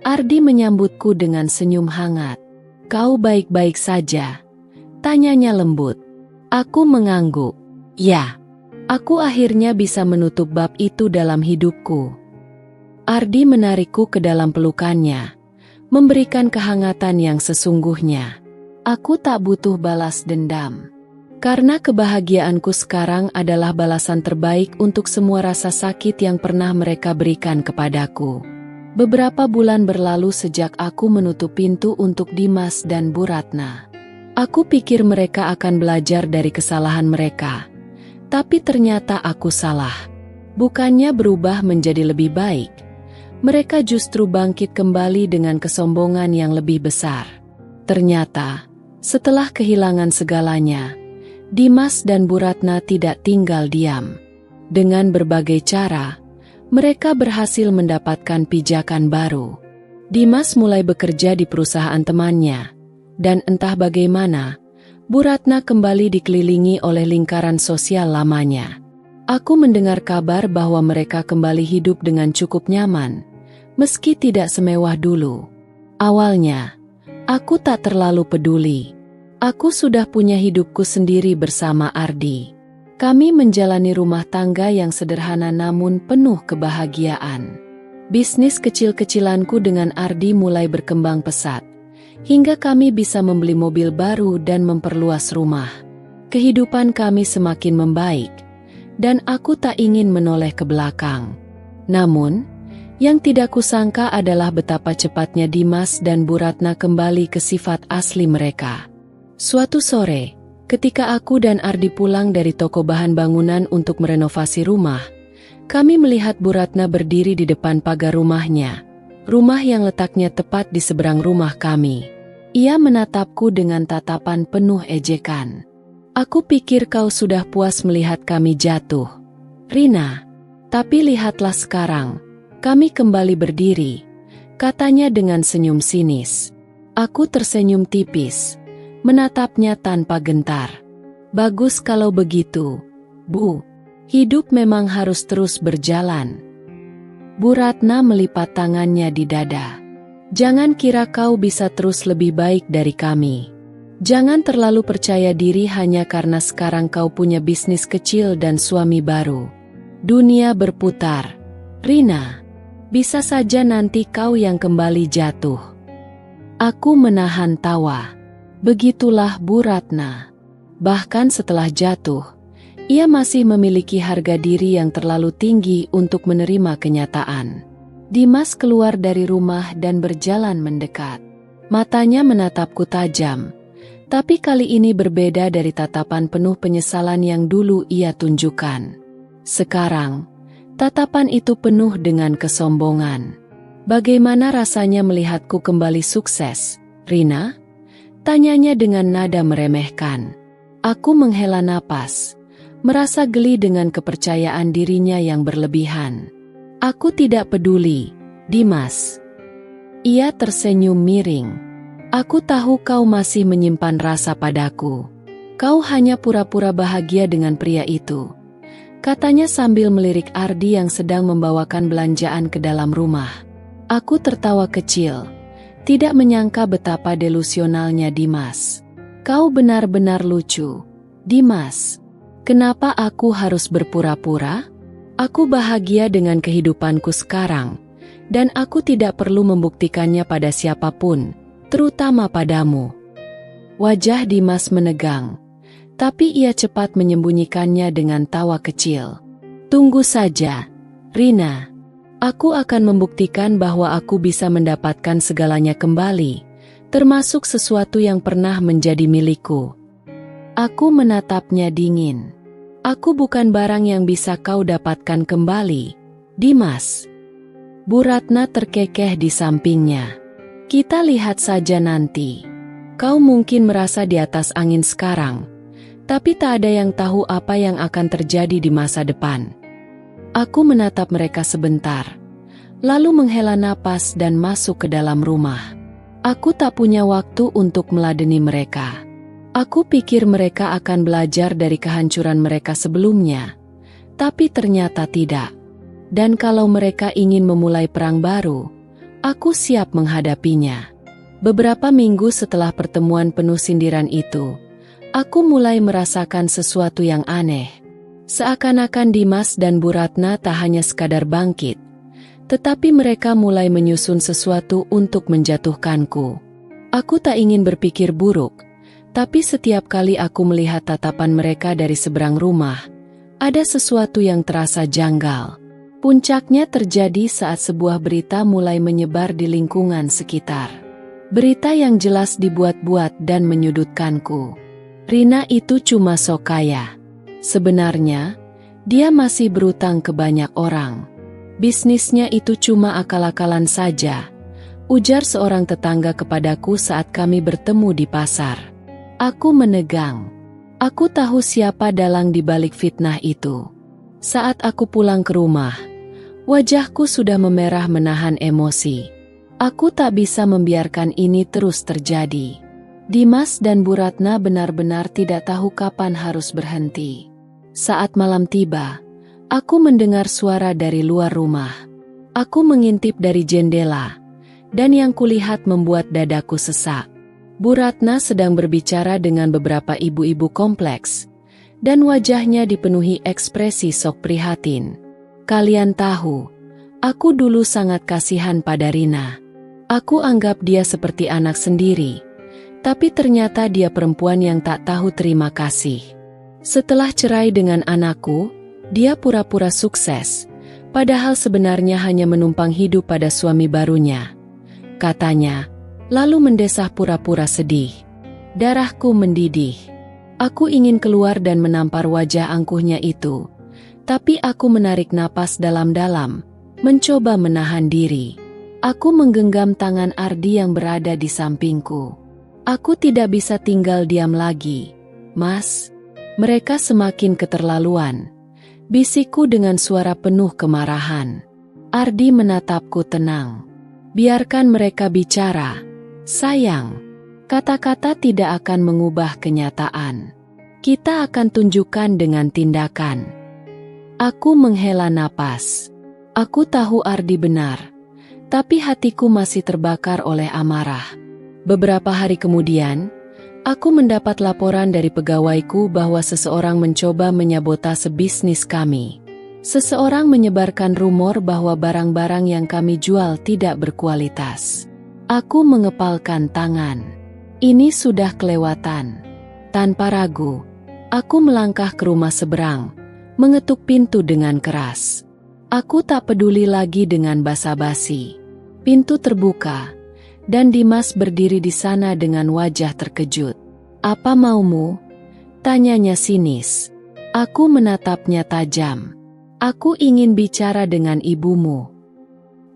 Ardi menyambutku dengan senyum hangat. Kau baik-baik saja? Tanyanya lembut. Aku mengangguk. Ya, aku akhirnya bisa menutup bab itu dalam hidupku. Ardi menarikku ke dalam pelukannya, memberikan kehangatan yang sesungguhnya. Aku tak butuh balas dendam. Karena kebahagiaanku sekarang adalah balasan terbaik untuk semua rasa sakit yang pernah mereka berikan kepadaku. Beberapa bulan berlalu sejak aku menutup pintu untuk Dimas dan Bu Ratna. Aku pikir mereka akan belajar dari kesalahan mereka. Tapi ternyata aku salah. Bukannya berubah menjadi lebih baik, mereka justru bangkit kembali dengan kesombongan yang lebih besar. Ternyata, setelah kehilangan segalanya, Dimas dan Bu Ratna tidak tinggal diam. Dengan berbagai cara, mereka berhasil mendapatkan pijakan baru. Dimas mulai bekerja di perusahaan temannya, dan entah bagaimana, Bu Ratna kembali dikelilingi oleh lingkaran sosial lamanya. Aku mendengar kabar bahwa mereka kembali hidup dengan cukup nyaman, meski tidak semewah dulu. Awalnya, aku tak terlalu peduli. Aku sudah punya hidupku sendiri bersama Ardi. Kami menjalani rumah tangga yang sederhana namun penuh kebahagiaan. Bisnis kecil-kecilanku dengan Ardi mulai berkembang pesat, hingga kami bisa membeli mobil baru dan memperluas rumah. Kehidupan kami semakin membaik, dan aku tak ingin menoleh ke belakang. Namun, yang tidak kusangka adalah betapa cepatnya Dimas dan Bu Ratna kembali ke sifat asli mereka. Suatu sore, ketika aku dan Ardi pulang dari toko bahan bangunan untuk merenovasi rumah, kami melihat Bu Ratna berdiri di depan pagar rumahnya, rumah yang letaknya tepat di seberang rumah kami. Ia menatapku dengan tatapan penuh ejekan. Aku pikir kau sudah puas melihat kami jatuh, Rina. Tapi lihatlah sekarang, kami kembali berdiri, katanya dengan senyum sinis. Aku tersenyum tipis, menatapnya tanpa gentar. Bagus kalau begitu, Bu. Hidup memang harus terus berjalan. Bu Ratna melipat tangannya di dada. Jangan kira kau bisa terus lebih baik dari kami. Jangan terlalu percaya diri hanya karena sekarang kau punya bisnis kecil dan suami baru. Dunia berputar, Rina. Bisa saja nanti kau yang kembali jatuh. Aku menahan tawa. Begitulah Bu Ratna. Bahkan setelah jatuh, ia masih memiliki harga diri yang terlalu tinggi untuk menerima kenyataan. Dimas keluar dari rumah dan berjalan mendekat. Matanya menatapku tajam. Tapi kali ini berbeda dari tatapan penuh penyesalan yang dulu ia tunjukkan. Sekarang, tatapan itu penuh dengan kesombongan. Bagaimana rasanya melihatku kembali sukses, Rina? Tanyanya dengan nada meremehkan. Aku menghela napas, merasa geli dengan kepercayaan dirinya yang berlebihan. Aku tidak peduli, Dimas. Ia tersenyum miring. Aku tahu kau masih menyimpan rasa padaku. Kau hanya pura-pura bahagia dengan pria itu, katanya sambil melirik Ardi yang sedang membawakan belanjaan ke dalam rumah. Aku tertawa kecil, tidak menyangka betapa delusionalnya Dimas. Kau benar-benar lucu, Dimas. Kenapa aku harus berpura-pura? Aku bahagia dengan kehidupanku sekarang, dan aku tidak perlu membuktikannya pada siapapun, terutama padamu. Wajah Dimas menegang, tapi ia cepat menyembunyikannya dengan tawa kecil. Tunggu saja, Rina. Aku akan membuktikan bahwa aku bisa mendapatkan segalanya kembali, termasuk sesuatu yang pernah menjadi milikku. Aku menatapnya dingin. Aku bukan barang yang bisa kau dapatkan kembali, Dimas. Bu Ratna terkekeh di sampingnya. Kita lihat saja nanti. Kau mungkin merasa di atas angin sekarang, tapi tak ada yang tahu apa yang akan terjadi di masa depan. Aku menatap mereka sebentar, lalu menghela napas dan masuk ke dalam rumah. Aku tak punya waktu untuk meladeni mereka. Aku pikir mereka akan belajar dari kehancuran mereka sebelumnya, tapi ternyata tidak. Dan kalau mereka ingin memulai perang baru, aku siap menghadapinya. Beberapa minggu setelah pertemuan penuh sindiran itu, aku mulai merasakan sesuatu yang aneh. Seakan-akan Dimas dan Bu Ratna tak hanya sekadar bangkit, tetapi mereka mulai menyusun sesuatu untuk menjatuhkanku. Aku tak ingin berpikir buruk, Tapi setiap kali aku melihat tatapan mereka dari seberang rumah, ada sesuatu yang terasa janggal. Puncaknya terjadi saat sebuah berita mulai menyebar di lingkungan sekitar. Berita yang jelas dibuat-buat dan menyudutkanku. Rina itu cuma sok kaya. Sebenarnya, dia masih berutang ke banyak orang. Bisnisnya itu cuma akal-akalan saja, ujar seorang tetangga kepadaku saat kami bertemu di pasar. Aku menegang. Aku tahu siapa dalang di balik fitnah itu. Saat aku pulang ke rumah, wajahku sudah memerah menahan emosi. Aku tak bisa membiarkan ini terus terjadi. Dimas dan Bu Ratna benar-benar tidak tahu kapan harus berhenti. Saat malam tiba, aku mendengar suara dari luar rumah. Aku mengintip dari jendela, dan yang kulihat membuat dadaku sesak. Bu Ratna sedang berbicara dengan beberapa ibu-ibu kompleks, dan wajahnya dipenuhi ekspresi sok prihatin. Kalian tahu, aku dulu sangat kasihan pada Rina. Aku anggap dia seperti anak sendiri, tapi ternyata dia perempuan yang tak tahu terima kasih. Setelah cerai dengan anakku, dia pura-pura sukses, padahal sebenarnya hanya menumpang hidup pada suami barunya. Katanya, lalu mendesah pura-pura sedih. Darahku mendidih. Aku ingin keluar dan menampar wajah angkuhnya itu. Tapi aku menarik napas dalam-dalam, mencoba menahan diri. Aku menggenggam tangan Ardi yang berada di sampingku. Aku tidak bisa tinggal diam lagi. Mas, mereka semakin keterlaluan. Bisikku dengan suara penuh kemarahan. Ardi menatapku tenang. Biarkan mereka bicara. Sayang, kata-kata tidak akan mengubah kenyataan. Kita akan tunjukkan dengan tindakan. Aku menghela napas. Aku tahu Ardi benar, tapi hatiku masih terbakar oleh amarah. Beberapa hari kemudian, aku mendapat laporan dari pegawaiku bahwa seseorang mencoba menyabotase bisnis kami. Seseorang menyebarkan rumor bahwa barang-barang yang kami jual tidak berkualitas. Aku mengepalkan tangan. Ini sudah kelewatan. Tanpa ragu, aku melangkah ke rumah seberang, mengetuk pintu dengan keras. Aku tak peduli lagi dengan basa-basi. Pintu terbuka, dan Dimas berdiri di sana dengan wajah terkejut. "Apa maumu?" tanyanya sinis. Aku menatapnya tajam. "Aku ingin bicara dengan ibumu."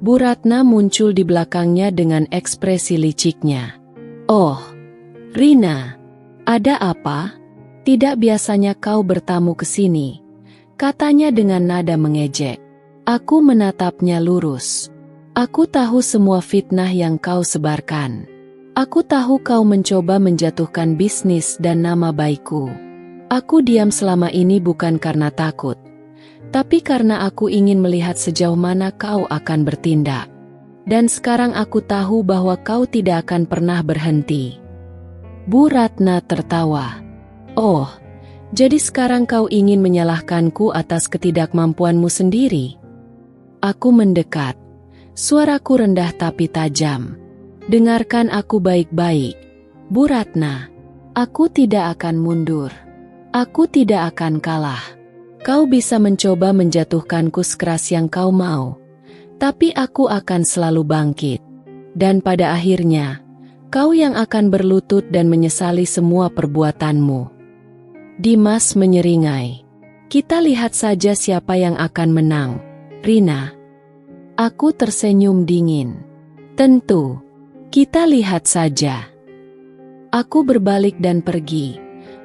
Bu Ratna muncul di belakangnya dengan ekspresi liciknya. "Oh, Rina, ada apa? Tidak biasanya kau bertamu ke sini," katanya dengan nada mengejek. Aku menatapnya lurus. "Aku tahu semua fitnah yang kau sebarkan. Aku tahu kau mencoba menjatuhkan bisnis dan nama baikku. Aku diam selama ini bukan karena takut, tapi karena aku ingin melihat sejauh mana kau akan bertindak. Dan sekarang aku tahu bahwa kau tidak akan pernah berhenti." Bu Ratna tertawa. "Oh, jadi sekarang kau ingin menyalahkanku atas ketidakmampuanmu sendiri?" Aku mendekat. Suaraku rendah tapi tajam. "Dengarkan aku baik-baik, Bu Ratna. Aku tidak akan mundur. Aku tidak akan kalah. Kau bisa mencoba menjatuhkanku sekeras yang kau mau, tapi aku akan selalu bangkit. Dan pada akhirnya, kau yang akan berlutut dan menyesali semua perbuatanmu." Dimas menyeringai. "Kita lihat saja siapa yang akan menang, Rina." Aku tersenyum dingin. "Tentu, kita lihat saja." Aku berbalik dan pergi,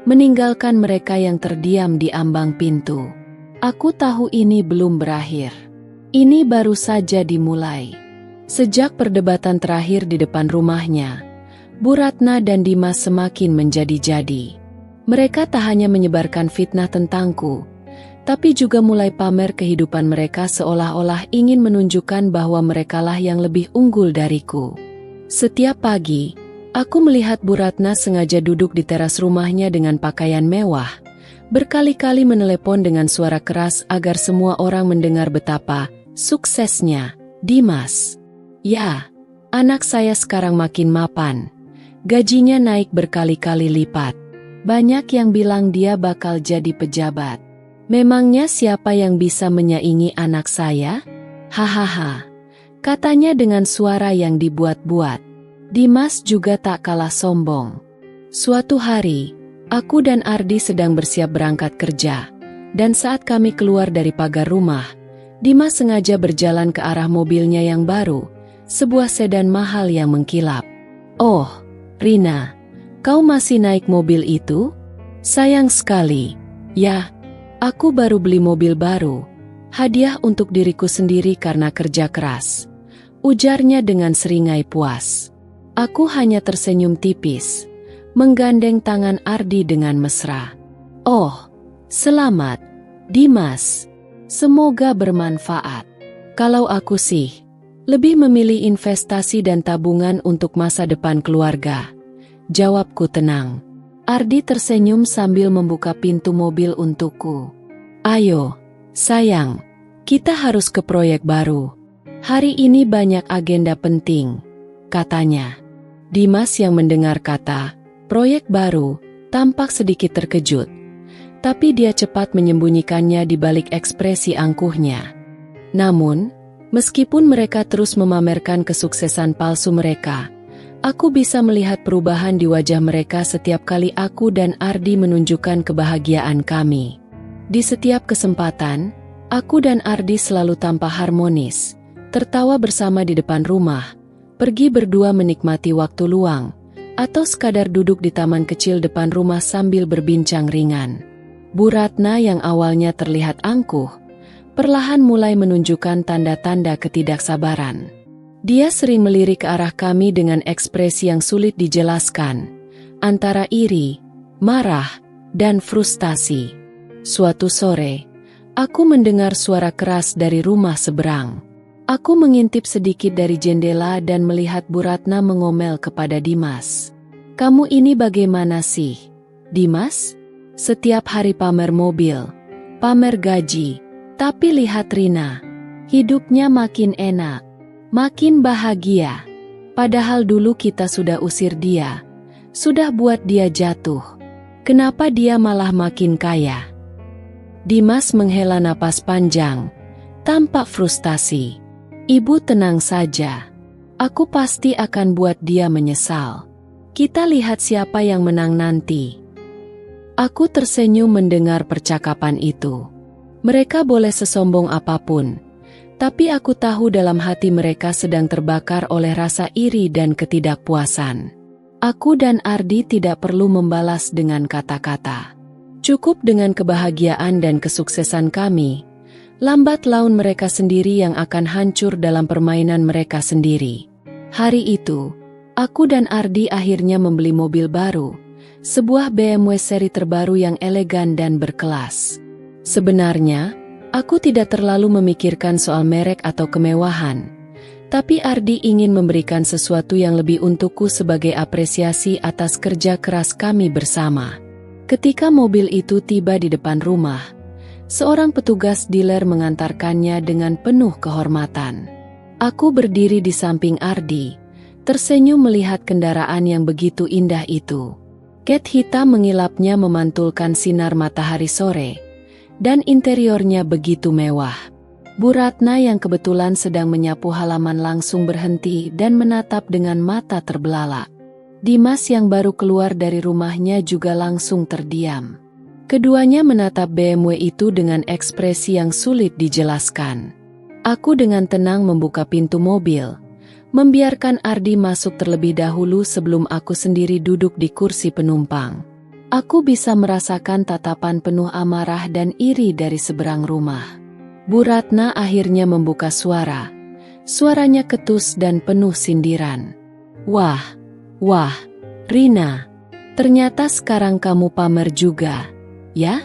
meninggalkan mereka yang terdiam di ambang pintu. Aku tahu ini belum berakhir. Ini baru saja dimulai. Sejak perdebatan terakhir di depan rumahnya, Bu Ratna dan Dimas semakin menjadi-jadi. Mereka tak hanya menyebarkan fitnah tentangku, tapi juga mulai pamer kehidupan mereka seolah-olah ingin menunjukkan bahwa merekalah yang lebih unggul dariku. Setiap pagi, aku melihat Bu Ratna sengaja duduk di teras rumahnya dengan pakaian mewah, berkali-kali menelepon dengan suara keras agar semua orang mendengar betapa suksesnya Dimas. "Ya, anak saya sekarang makin mapan. Gajinya naik berkali-kali lipat. Banyak yang bilang dia bakal jadi pejabat. Memangnya siapa yang bisa menyaingi anak saya? Hahaha, katanya dengan suara yang dibuat-buat. Dimas juga tak kalah sombong. Suatu hari, aku dan Ardi sedang bersiap berangkat kerja. Dan saat kami keluar dari pagar rumah, Dimas sengaja berjalan ke arah mobilnya yang baru, sebuah sedan mahal yang mengkilap. "Oh, Rina, kau masih naik mobil itu? Sayang sekali. Ya, aku baru beli mobil baru. Hadiah untuk diriku sendiri karena kerja keras," ujarnya dengan seringai puas. Aku hanya tersenyum tipis, menggandeng tangan Ardi dengan mesra. "Oh, selamat, Dimas. Semoga bermanfaat. Kalau aku sih, lebih memilih investasi dan tabungan untuk masa depan keluarga," jawabku tenang. Ardi tersenyum sambil membuka pintu mobil untukku. "Ayo, sayang, kita harus ke proyek baru. Hari ini banyak agenda penting," katanya. Dimas yang mendengar kata proyek baru tampak sedikit terkejut, tapi dia cepat menyembunyikannya di balik ekspresi angkuhnya. Namun, meskipun mereka terus memamerkan kesuksesan palsu mereka, aku bisa melihat perubahan di wajah mereka setiap kali aku dan Ardi menunjukkan kebahagiaan kami. Di setiap kesempatan, aku dan Ardi selalu tampak harmonis, tertawa bersama di depan rumah, pergi berdua menikmati waktu luang, atau sekadar duduk di taman kecil depan rumah sambil berbincang ringan. Bu Ratna yang awalnya terlihat angkuh, perlahan mulai menunjukkan tanda-tanda ketidaksabaran. Dia sering melirik ke arah kami dengan ekspresi yang sulit dijelaskan, antara iri, marah, dan frustasi. Suatu sore, aku mendengar suara keras dari rumah seberang. Aku mengintip sedikit dari jendela dan melihat Bu Ratna mengomel kepada Dimas. "Kamu ini bagaimana sih, Dimas? Setiap hari pamer mobil, pamer gaji, tapi lihat Rina, hidupnya makin enak, makin bahagia. Padahal dulu kita sudah usir dia, sudah buat dia jatuh. Kenapa dia malah makin kaya?" Dimas menghela napas panjang, tampak frustasi. "Ibu tenang saja. Aku pasti akan buat dia menyesal. Kita lihat siapa yang menang nanti." Aku tersenyum mendengar percakapan itu. Mereka boleh sesombong apapun, tapi aku tahu dalam hati mereka sedang terbakar oleh rasa iri dan ketidakpuasan. Aku dan Ardi tidak perlu membalas dengan kata-kata. Cukup dengan kebahagiaan dan kesuksesan kami. Lambat laun mereka sendiri yang akan hancur dalam permainan mereka sendiri. Hari itu, aku dan Ardi akhirnya membeli mobil baru, sebuah BMW seri terbaru yang elegan dan berkelas. Sebenarnya, aku tidak terlalu memikirkan soal merek atau kemewahan, tapi Ardi ingin memberikan sesuatu yang lebih untukku sebagai apresiasi atas kerja keras kami bersama. Ketika mobil itu tiba di depan rumah, seorang petugas dealer mengantarkannya dengan penuh kehormatan. Aku berdiri di samping Ardi, tersenyum melihat kendaraan yang begitu indah itu. Cat hitam mengilapnya memantulkan sinar matahari sore, dan interiornya begitu mewah. Bu Ratna yang kebetulan sedang menyapu halaman langsung berhenti dan menatap dengan mata terbelalak. Dimas yang baru keluar dari rumahnya juga langsung terdiam. Keduanya menatap BMW itu dengan ekspresi yang sulit dijelaskan. Aku dengan tenang membuka pintu mobil, membiarkan Ardi masuk terlebih dahulu sebelum aku sendiri duduk di kursi penumpang. Aku bisa merasakan tatapan penuh amarah dan iri dari seberang rumah. Bu Ratna akhirnya membuka suara. Suaranya ketus dan penuh sindiran. Wah, Rina, ternyata sekarang kamu pamer juga, ya?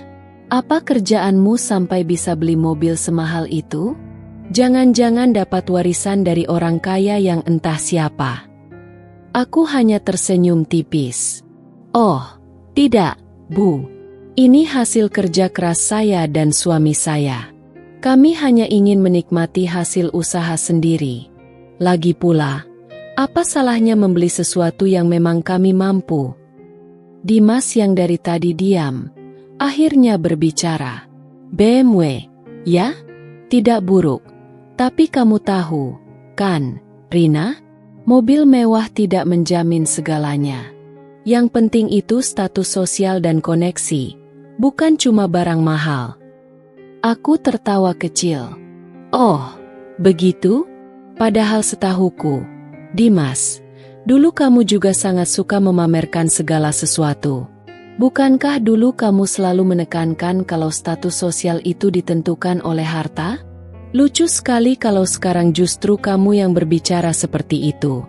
Apa kerjaanmu sampai bisa beli mobil semahal itu? Jangan-jangan dapat warisan dari orang kaya yang entah siapa." Aku hanya tersenyum tipis. "Oh, tidak, Bu. Ini hasil kerja keras saya dan suami saya. Kami hanya ingin menikmati hasil usaha sendiri. Lagi pula, Apa salahnya membeli sesuatu yang memang kami mampu? Dimas yang dari tadi diam, akhirnya berbicara. BMW, ya? Tidak buruk. Tapi kamu tahu, kan, Rina? Mobil mewah tidak menjamin segalanya. Yang penting itu status sosial dan koneksi, bukan cuma barang mahal. Aku tertawa kecil. Oh, begitu? Padahal setahuku, Dimas, dulu kamu juga sangat suka memamerkan segala sesuatu. Bukankah dulu kamu selalu menekankan kalau status sosial itu ditentukan oleh harta? Lucu sekali kalau sekarang justru kamu yang berbicara seperti itu.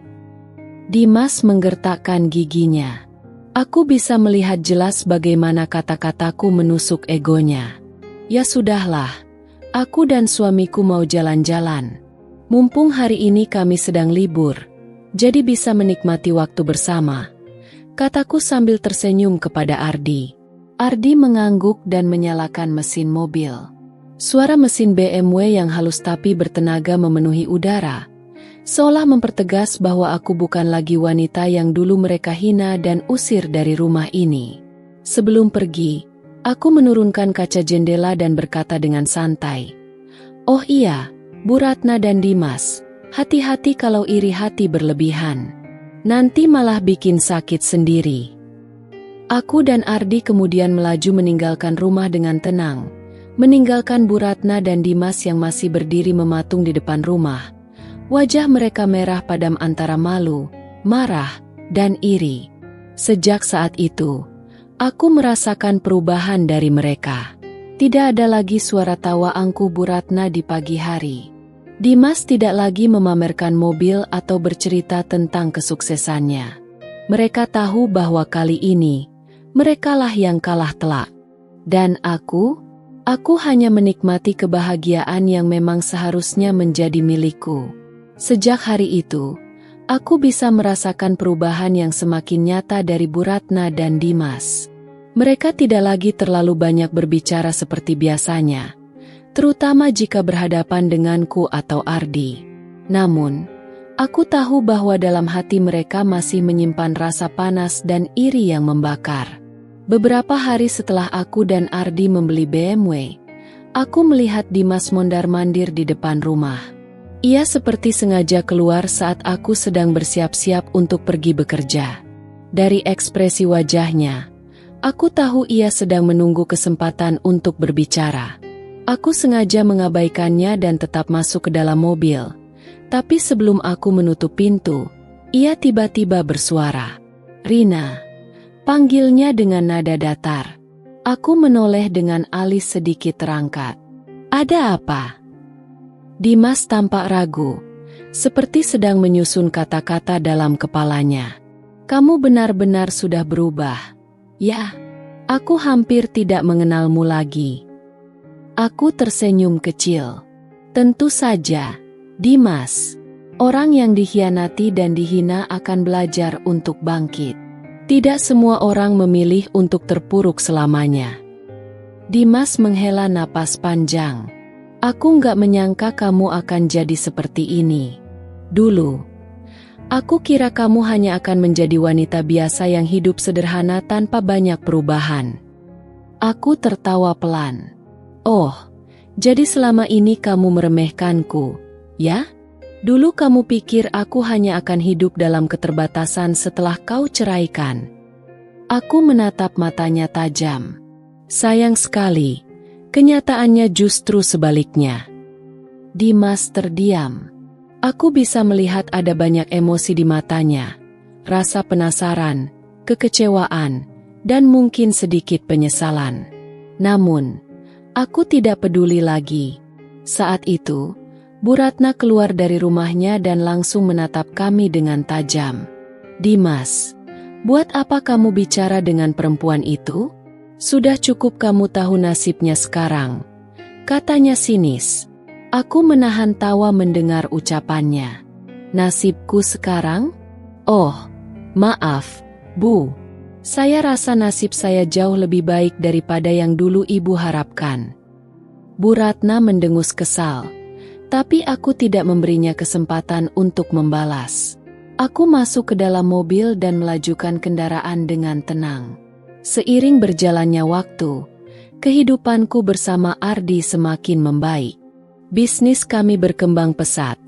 Dimas menggertakkan giginya. Aku bisa melihat jelas bagaimana kata-kataku menusuk egonya. Ya sudahlah, aku dan suamiku mau jalan-jalan. Mumpung hari ini kami sedang libur, jadi bisa menikmati waktu bersama, kataku sambil tersenyum kepada Ardi. Ardi mengangguk dan menyalakan mesin mobil. Suara mesin BMW yang halus tapi bertenaga memenuhi udara, seolah mempertegas bahwa aku bukan lagi wanita yang dulu mereka hina dan usir dari rumah ini. Sebelum pergi, aku menurunkan kaca jendela dan berkata dengan santai, "Oh iya, Bu Ratna dan Dimas, hati-hati kalau iri hati berlebihan. Nanti malah bikin sakit sendiri." Aku dan Ardi kemudian melaju meninggalkan rumah dengan tenang, meninggalkan Bu Ratna dan Dimas yang masih berdiri mematung di depan rumah. Wajah mereka merah padam antara malu, marah, dan iri. Sejak saat itu, aku merasakan perubahan dari mereka. Tidak ada lagi suara tawa angkuh Bu Ratna di pagi hari. Dimas tidak lagi memamerkan mobil atau bercerita tentang kesuksesannya. Mereka tahu bahwa kali ini, merekalah yang kalah telak. Dan aku hanya menikmati kebahagiaan yang memang seharusnya menjadi milikku. Sejak hari itu, aku bisa merasakan perubahan yang semakin nyata dari Bu Ratna dan Dimas. Mereka tidak lagi terlalu banyak berbicara seperti biasanya, terutama jika berhadapan denganku atau Ardi. Namun, aku tahu bahwa dalam hati mereka masih menyimpan rasa panas dan iri yang membakar. Beberapa hari setelah aku dan Ardi membeli BMW, aku melihat Dimas mondar-mandir di depan rumah. Ia seperti sengaja keluar saat aku sedang bersiap-siap untuk pergi bekerja. Dari ekspresi wajahnya, aku tahu ia sedang menunggu kesempatan untuk berbicara. Aku sengaja mengabaikannya dan tetap masuk ke dalam mobil. Tapi sebelum aku menutup pintu, ia tiba-tiba bersuara. "Rina," panggilnya dengan nada datar. Aku menoleh dengan alis sedikit terangkat. "Ada apa?" Dimas tampak ragu, seperti sedang menyusun kata-kata dalam kepalanya. "Kamu benar-benar sudah berubah. Ya, aku hampir tidak mengenalmu lagi." Aku tersenyum kecil. "Tentu saja, Dimas. Orang yang dikhianati dan dihina akan belajar untuk bangkit. Tidak semua orang memilih untuk terpuruk selamanya." Dimas menghela napas panjang. "Aku nggak menyangka kamu akan jadi seperti ini. Dulu, aku kira kamu hanya akan menjadi wanita biasa yang hidup sederhana tanpa banyak perubahan." Aku tertawa pelan. "Oh, jadi selama ini kamu meremehkanku, ya? Dulu kamu pikir aku hanya akan hidup dalam keterbatasan setelah kau ceraikan." Aku menatap matanya tajam. Sayang sekali, kenyataannya justru sebaliknya. Dimas terdiam. Aku bisa melihat ada banyak emosi di matanya. Rasa penasaran, kekecewaan, dan mungkin sedikit penyesalan. Namun, aku tidak peduli lagi. Saat itu, Bu Ratna keluar dari rumahnya dan langsung menatap kami dengan tajam. "Dimas, buat apa kamu bicara dengan perempuan itu? Sudah cukup kamu tahu nasibnya sekarang," katanya sinis. Aku menahan tawa mendengar ucapannya. "Nasibku sekarang? Oh, maaf, Bu. Saya rasa nasib saya jauh lebih baik daripada yang dulu Ibu harapkan." Bu Ratna mendengus kesal, tapi aku tidak memberinya kesempatan untuk membalas. Aku masuk ke dalam mobil dan melajukan kendaraan dengan tenang. Seiring berjalannya waktu, kehidupanku bersama Ardi semakin membaik. Bisnis kami berkembang pesat,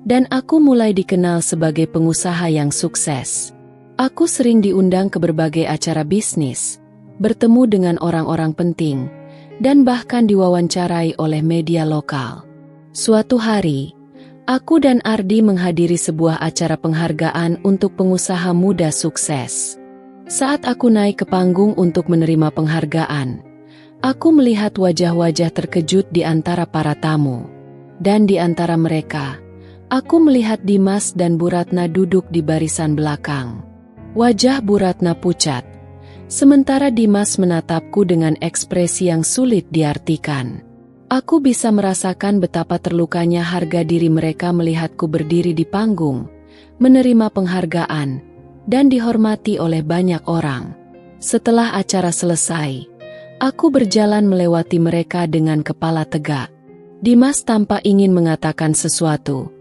dan aku mulai dikenal sebagai pengusaha yang sukses. Aku sering diundang ke berbagai acara bisnis, bertemu dengan orang-orang penting, dan bahkan diwawancarai oleh media lokal. Suatu hari, aku dan Ardi menghadiri sebuah acara penghargaan untuk pengusaha muda sukses. Saat aku naik ke panggung untuk menerima penghargaan, aku melihat wajah-wajah terkejut di antara para tamu. Dan di antara mereka, aku melihat Dimas dan Bu Ratna duduk di barisan belakang. Wajah Bu Ratna pucat, sementara Dimas menatapku dengan ekspresi yang sulit diartikan. Aku bisa merasakan betapa terlukanya harga diri mereka melihatku berdiri di panggung, menerima penghargaan, dan dihormati oleh banyak orang. Setelah acara selesai, aku berjalan melewati mereka dengan kepala tegak. Dimas tampak ingin mengatakan sesuatu,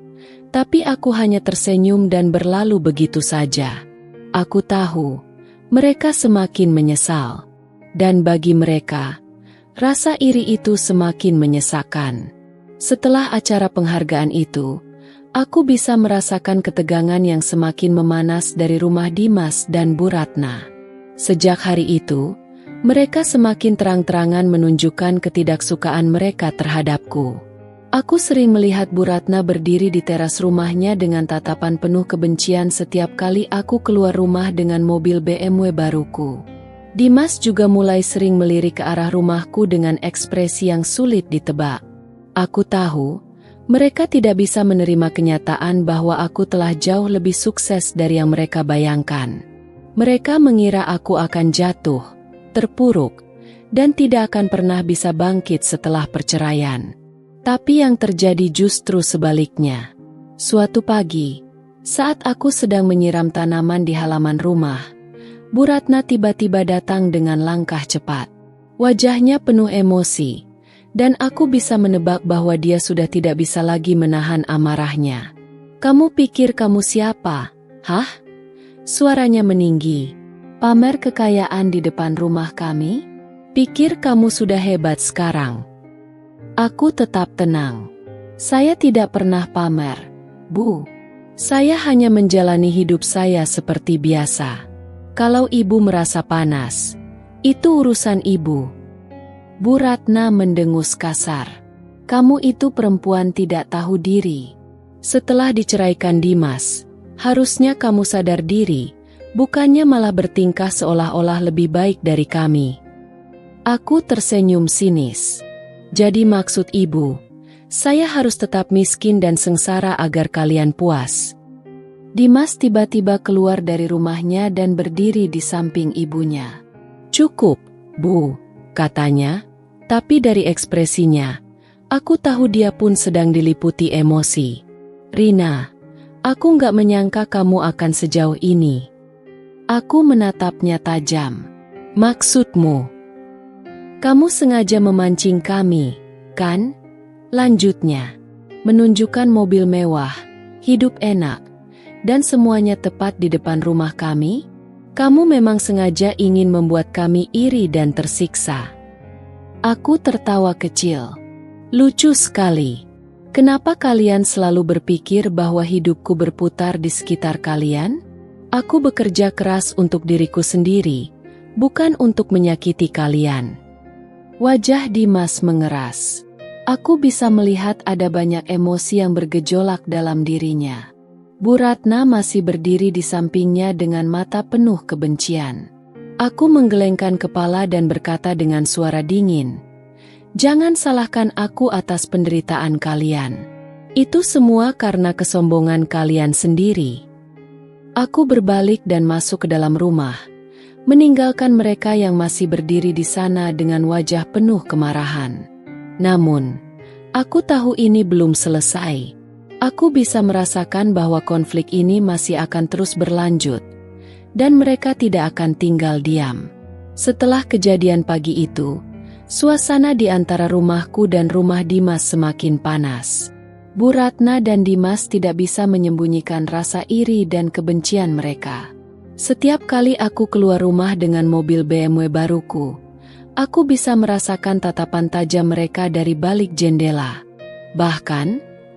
tapi aku hanya tersenyum dan berlalu begitu saja. Aku tahu, mereka semakin menyesal. Dan bagi mereka, rasa iri itu semakin menyesakan. Setelah acara penghargaan itu, aku bisa merasakan ketegangan yang semakin memanas dari rumah Dimas dan Bu Ratna. Sejak hari itu, mereka semakin terang-terangan menunjukkan ketidaksukaan mereka terhadapku. Aku sering melihat Bu Ratna berdiri di teras rumahnya dengan tatapan penuh kebencian setiap kali aku keluar rumah dengan mobil BMW baruku. Dimas juga mulai sering melirik ke arah rumahku dengan ekspresi yang sulit ditebak. Aku tahu, mereka tidak bisa menerima kenyataan bahwa aku telah jauh lebih sukses dari yang mereka bayangkan. Mereka mengira aku akan jatuh, terpuruk, dan tidak akan pernah bisa bangkit setelah perceraian. Tapi yang terjadi justru sebaliknya. Suatu pagi, saat aku sedang menyiram tanaman di halaman rumah, Bu Ratna tiba-tiba datang dengan langkah cepat. Wajahnya penuh emosi, dan aku bisa menebak bahwa dia sudah tidak bisa lagi menahan amarahnya. "Kamu pikir kamu siapa? Hah?" Suaranya meninggi. "Pamer kekayaan di depan rumah kami? Pikir kamu sudah hebat sekarang?" Aku tetap tenang. "Saya tidak pernah pamer, Bu. Saya hanya menjalani hidup saya seperti biasa. Kalau ibu merasa panas, itu urusan ibu." Bu Ratna mendengus kasar. "Kamu itu perempuan tidak tahu diri. Setelah diceraikan Dimas, harusnya kamu sadar diri, bukannya malah bertingkah seolah-olah lebih baik dari kami." Aku tersenyum sinis. "Jadi maksud ibu, saya harus tetap miskin dan sengsara agar kalian puas?" Dimas tiba-tiba keluar dari rumahnya dan berdiri di samping ibunya. "Cukup, Bu," katanya, tapi dari ekspresinya, aku tahu dia pun sedang diliputi emosi. "Rina, aku nggak menyangka kamu akan sejauh ini." Aku menatapnya tajam. "Maksudmu? Kamu sengaja memancing kami, kan?" Lanjutnya, "Menunjukkan mobil mewah, hidup enak, dan semuanya tepat di depan rumah kami? Kamu memang sengaja ingin membuat kami iri dan tersiksa." Aku tertawa kecil. "Lucu sekali. Kenapa kalian selalu berpikir bahwa hidupku berputar di sekitar kalian? Aku bekerja keras untuk diriku sendiri, bukan untuk menyakiti kalian." Wajah Dimas mengeras. Aku bisa melihat ada banyak emosi yang bergejolak dalam dirinya. Bu Ratna masih berdiri di sampingnya dengan mata penuh kebencian. Aku menggelengkan kepala dan berkata dengan suara dingin, "Jangan salahkan aku atas penderitaan kalian. Itu semua karena kesombongan kalian sendiri." Aku berbalik dan masuk ke dalam rumah, meninggalkan mereka yang masih berdiri di sana dengan wajah penuh kemarahan. Namun, aku tahu ini belum selesai. Aku bisa merasakan bahwa konflik ini masih akan terus berlanjut, dan mereka tidak akan tinggal diam. Setelah kejadian pagi itu, suasana di antara rumahku dan rumah Dimas semakin panas. Bu Ratna dan Dimas tidak bisa menyembunyikan rasa iri dan kebencian mereka. Setiap kali aku keluar rumah dengan mobil BMW baruku, aku bisa merasakan tatapan tajam mereka dari balik jendela. Bahkan,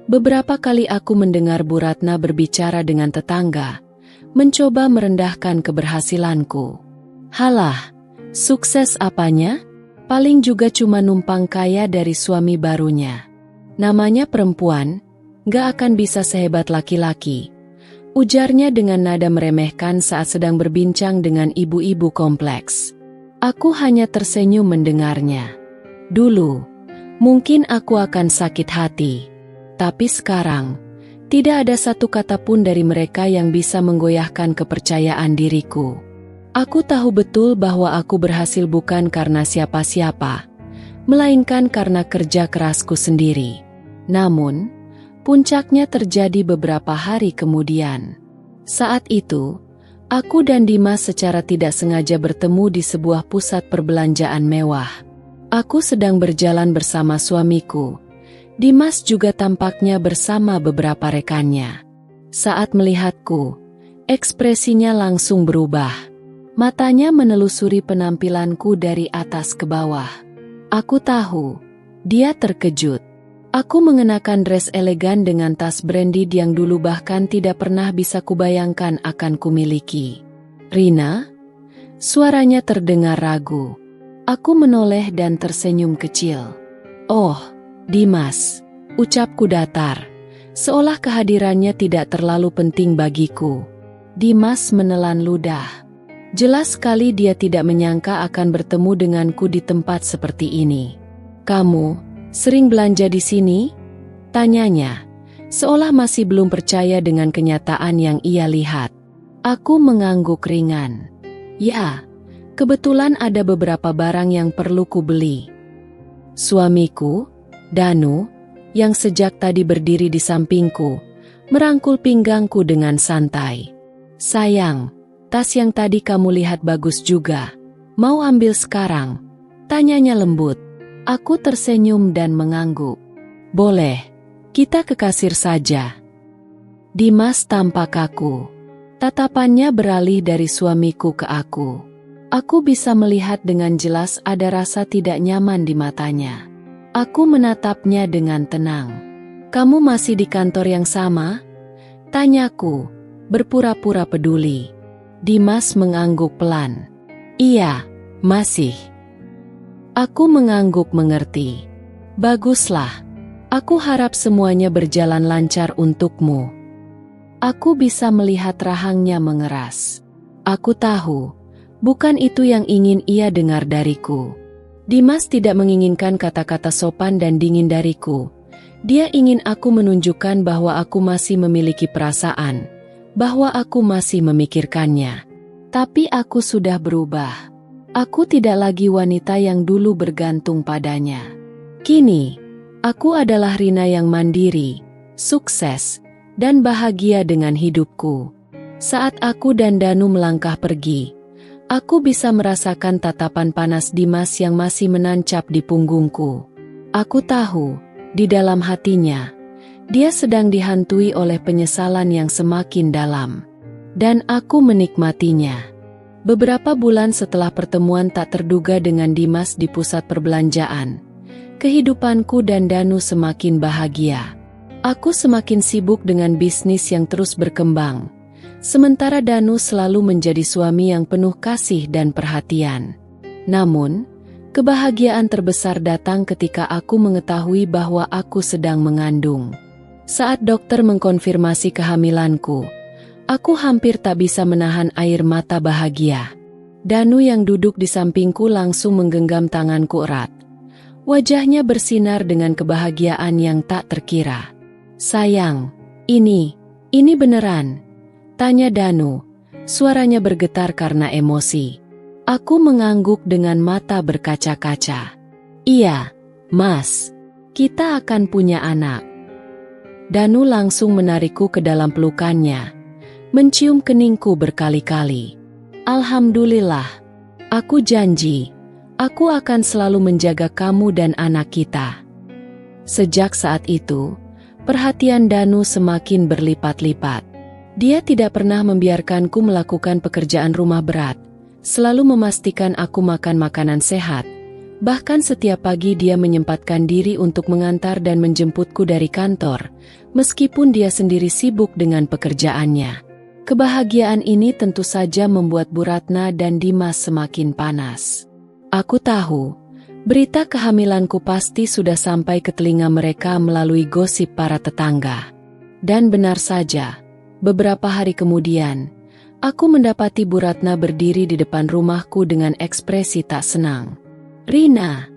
beberapa kali aku mendengar Bu Ratna berbicara dengan tetangga, mencoba merendahkan keberhasilanku. Halah, sukses apanya? Paling juga cuma numpang kaya dari suami barunya. Namanya perempuan, gak akan bisa sehebat laki-laki, ujarnya dengan nada meremehkan saat sedang berbincang dengan ibu-ibu kompleks. Aku hanya tersenyum mendengarnya. Dulu, mungkin aku akan sakit hati, tapi sekarang, tidak ada satu kata pun dari mereka yang bisa menggoyahkan kepercayaan diriku. Aku tahu betul bahwa aku berhasil bukan karena siapa-siapa, melainkan karena kerja kerasku sendiri. Namun, puncaknya terjadi beberapa hari kemudian. Saat itu, aku dan Dimas secara tidak sengaja bertemu di sebuah pusat perbelanjaan mewah. Aku sedang berjalan bersama suamiku. Dimas juga tampaknya bersama beberapa rekannya. Saat melihatku, ekspresinya langsung berubah. Matanya menelusuri penampilanku dari atas ke bawah. Aku tahu, dia terkejut. Aku mengenakan dress elegan dengan tas branded yang dulu bahkan tidak pernah bisa kubayangkan akan kumiliki. "Rina?" Suaranya terdengar ragu. Aku menoleh dan tersenyum kecil. "Oh, Dimas," ucapku datar, seolah kehadirannya tidak terlalu penting bagiku. Dimas menelan ludah. Jelas sekali dia tidak menyangka akan bertemu denganku di tempat seperti ini. "Kamu sering belanja di sini?" tanyanya, seolah masih belum percaya dengan kenyataan yang ia lihat. Aku mengangguk ringan. "Ya, kebetulan ada beberapa barang yang perlu kubeli." Suamiku, Danu, yang sejak tadi berdiri di sampingku, merangkul pinggangku dengan santai. "Sayang, tas yang tadi kamu lihat bagus juga. Mau ambil sekarang?" tanyanya lembut. Aku tersenyum dan mengangguk. "Boleh, kita ke kasir saja." Dimas tampak kaku. Tatapannya beralih dari suamiku ke aku. Aku bisa melihat dengan jelas ada rasa tidak nyaman di matanya. Aku menatapnya dengan tenang. "Kamu masih di kantor yang sama?" tanyaku, berpura-pura peduli. Dimas mengangguk pelan. "Iya, masih." Aku mengangguk mengerti. "Baguslah. Aku harap semuanya berjalan lancar untukmu." Aku bisa melihat rahangnya mengeras. Aku tahu, bukan itu yang ingin ia dengar dariku. Dimas tidak menginginkan kata-kata sopan dan dingin dariku. Dia ingin aku menunjukkan bahwa aku masih memiliki perasaan, bahwa aku masih memikirkannya. Tapi aku sudah berubah. Aku tidak lagi wanita yang dulu bergantung padanya. Kini, aku adalah Rina yang mandiri, sukses, dan bahagia dengan hidupku. Saat aku dan Danu melangkah pergi, aku bisa merasakan tatapan panas Dimas yang masih menancap di punggungku. Aku tahu, di dalam hatinya, dia sedang dihantui oleh penyesalan yang semakin dalam. Dan aku menikmatinya. Beberapa bulan setelah pertemuan tak terduga dengan Dimas di pusat perbelanjaan, kehidupanku dan Danu semakin bahagia. Aku semakin sibuk dengan bisnis yang terus berkembang, sementara Danu selalu menjadi suami yang penuh kasih dan perhatian. Namun, kebahagiaan terbesar datang ketika aku mengetahui bahwa aku sedang mengandung. Saat dokter mengkonfirmasi kehamilanku, aku hampir tak bisa menahan air mata bahagia. Danu yang duduk di sampingku langsung menggenggam tanganku erat. Wajahnya bersinar dengan kebahagiaan yang tak terkira. "Sayang, ini beneran?" tanya Danu. Suaranya bergetar karena emosi. Aku mengangguk dengan mata berkaca-kaca. "Iya, Mas. Kita akan punya anak." Danu langsung menarikku ke dalam pelukannya, mencium keningku berkali-kali. "Alhamdulillah. Aku janji, aku akan selalu menjaga kamu dan anak kita." Sejak saat itu, Perhatian Danu semakin berlipat-lipat. Dia tidak pernah membiarkanku melakukan pekerjaan rumah berat, selalu memastikan aku makan makanan sehat. Bahkan setiap pagi dia menyempatkan diri untuk mengantar dan menjemputku dari kantor, meskipun dia sendiri sibuk dengan pekerjaannya. Kebahagiaan ini tentu saja membuat Bu Ratna dan Dimas semakin panas. Aku tahu, berita kehamilanku pasti sudah sampai ke telinga mereka melalui gosip para tetangga. Dan benar saja, beberapa hari kemudian, aku mendapati Bu Ratna berdiri di depan rumahku dengan ekspresi tak senang. "Rina,"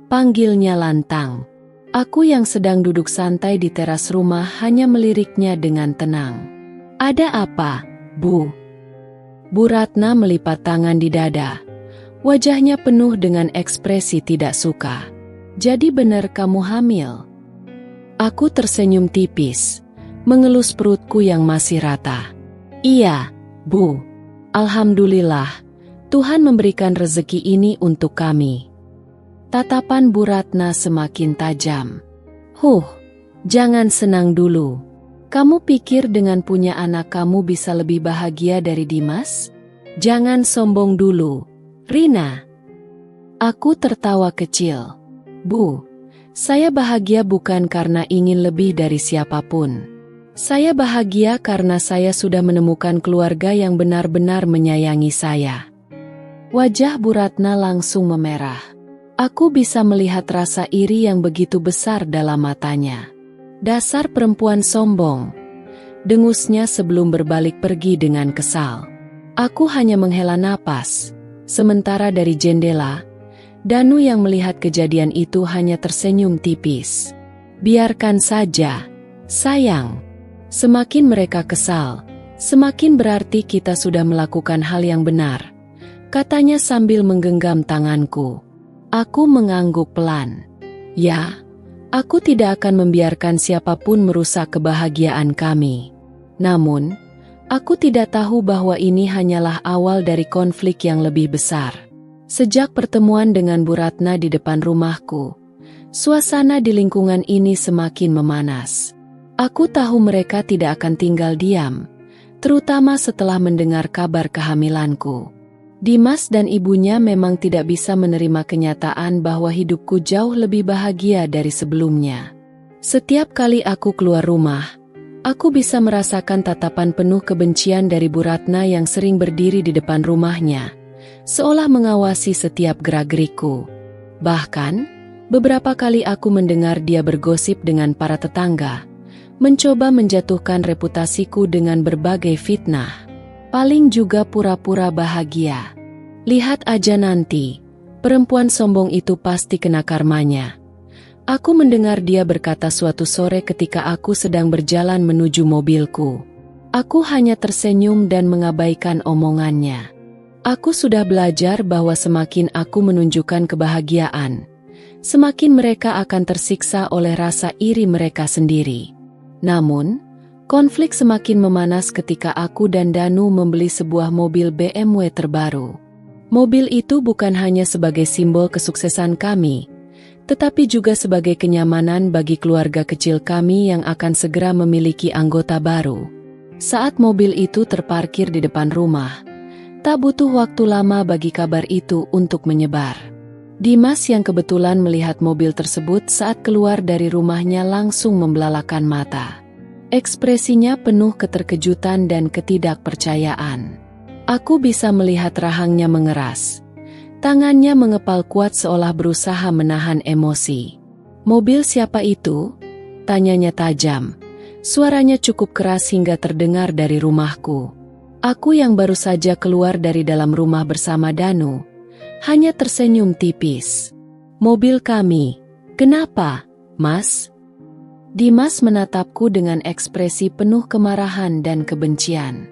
panggilnya lantang. Aku yang sedang duduk santai di teras rumah hanya meliriknya dengan tenang. "Ada apa, Bu?" Bu Ratna melipat tangan di dada. Wajahnya penuh dengan ekspresi tidak suka. "Jadi benar kamu hamil?" Aku tersenyum tipis, mengelus perutku yang masih rata. "Iya, Bu. Alhamdulillah, Tuhan memberikan rezeki ini untuk kami." Tatapan Bu Ratna semakin tajam. Jangan senang dulu. Kamu pikir dengan punya anak kamu bisa lebih bahagia dari Dimas? Jangan sombong dulu, Rina. Aku tertawa kecil. "Bu, saya bahagia bukan karena ingin lebih dari siapapun. Saya bahagia karena saya sudah menemukan keluarga yang benar-benar menyayangi saya." Wajah Bu Ratna langsung memerah. Aku bisa melihat rasa iri yang begitu besar dalam matanya. "Dasar perempuan sombong," dengusnya sebelum berbalik pergi dengan kesal. Aku hanya menghela napas. Sementara dari jendela, Danu yang melihat kejadian itu hanya tersenyum tipis. "Biarkan saja, sayang. Semakin mereka kesal, semakin berarti kita sudah melakukan hal yang benar," katanya sambil menggenggam tanganku. Aku mengangguk pelan. "Ya, aku tidak akan membiarkan siapapun merusak kebahagiaan kami. Namun, aku tidak tahu bahwa ini hanyalah awal dari konflik yang lebih besar." Sejak pertemuan dengan Bu Ratna di depan rumahku, suasana di lingkungan ini semakin memanas. Aku tahu mereka tidak akan tinggal diam, terutama setelah mendengar kabar kehamilanku. Dimas dan ibunya memang tidak bisa menerima kenyataan bahwa hidupku jauh lebih bahagia dari sebelumnya. Setiap kali aku keluar rumah, aku bisa merasakan tatapan penuh kebencian dari Bu Ratna yang sering berdiri di depan rumahnya, seolah mengawasi setiap gerak-gerikku. Bahkan, beberapa kali aku mendengar dia bergosip dengan para tetangga, mencoba menjatuhkan reputasiku dengan berbagai fitnah. Paling juga pura-pura bahagia. "Lihat aja nanti, perempuan sombong itu pasti kena karmanya." Aku mendengar dia berkata suatu sore ketika aku sedang berjalan menuju mobilku. Aku hanya tersenyum dan mengabaikan omongannya. Aku sudah belajar bahwa semakin aku menunjukkan kebahagiaan, semakin mereka akan tersiksa oleh rasa iri mereka sendiri. Namun, konflik semakin memanas ketika aku dan Danu membeli sebuah mobil BMW terbaru. Mobil itu bukan hanya sebagai simbol kesuksesan kami, tetapi juga sebagai kenyamanan bagi keluarga kecil kami yang akan segera memiliki anggota baru. Saat mobil itu terparkir di depan rumah, tak butuh waktu lama bagi kabar itu untuk menyebar. Dimas yang kebetulan melihat mobil tersebut saat keluar dari rumahnya langsung membelalakan mata. Ekspresinya penuh keterkejutan dan ketidakpercayaan. Aku bisa melihat rahangnya mengeras. Tangannya mengepal kuat seolah berusaha menahan emosi. "Mobil siapa itu?" tanyanya tajam. Suaranya cukup keras hingga terdengar dari rumahku. Aku yang baru saja keluar dari dalam rumah bersama Danu, hanya tersenyum tipis. "Mobil kami. Kenapa, Mas?" Dimas menatapku dengan ekspresi penuh kemarahan dan kebencian.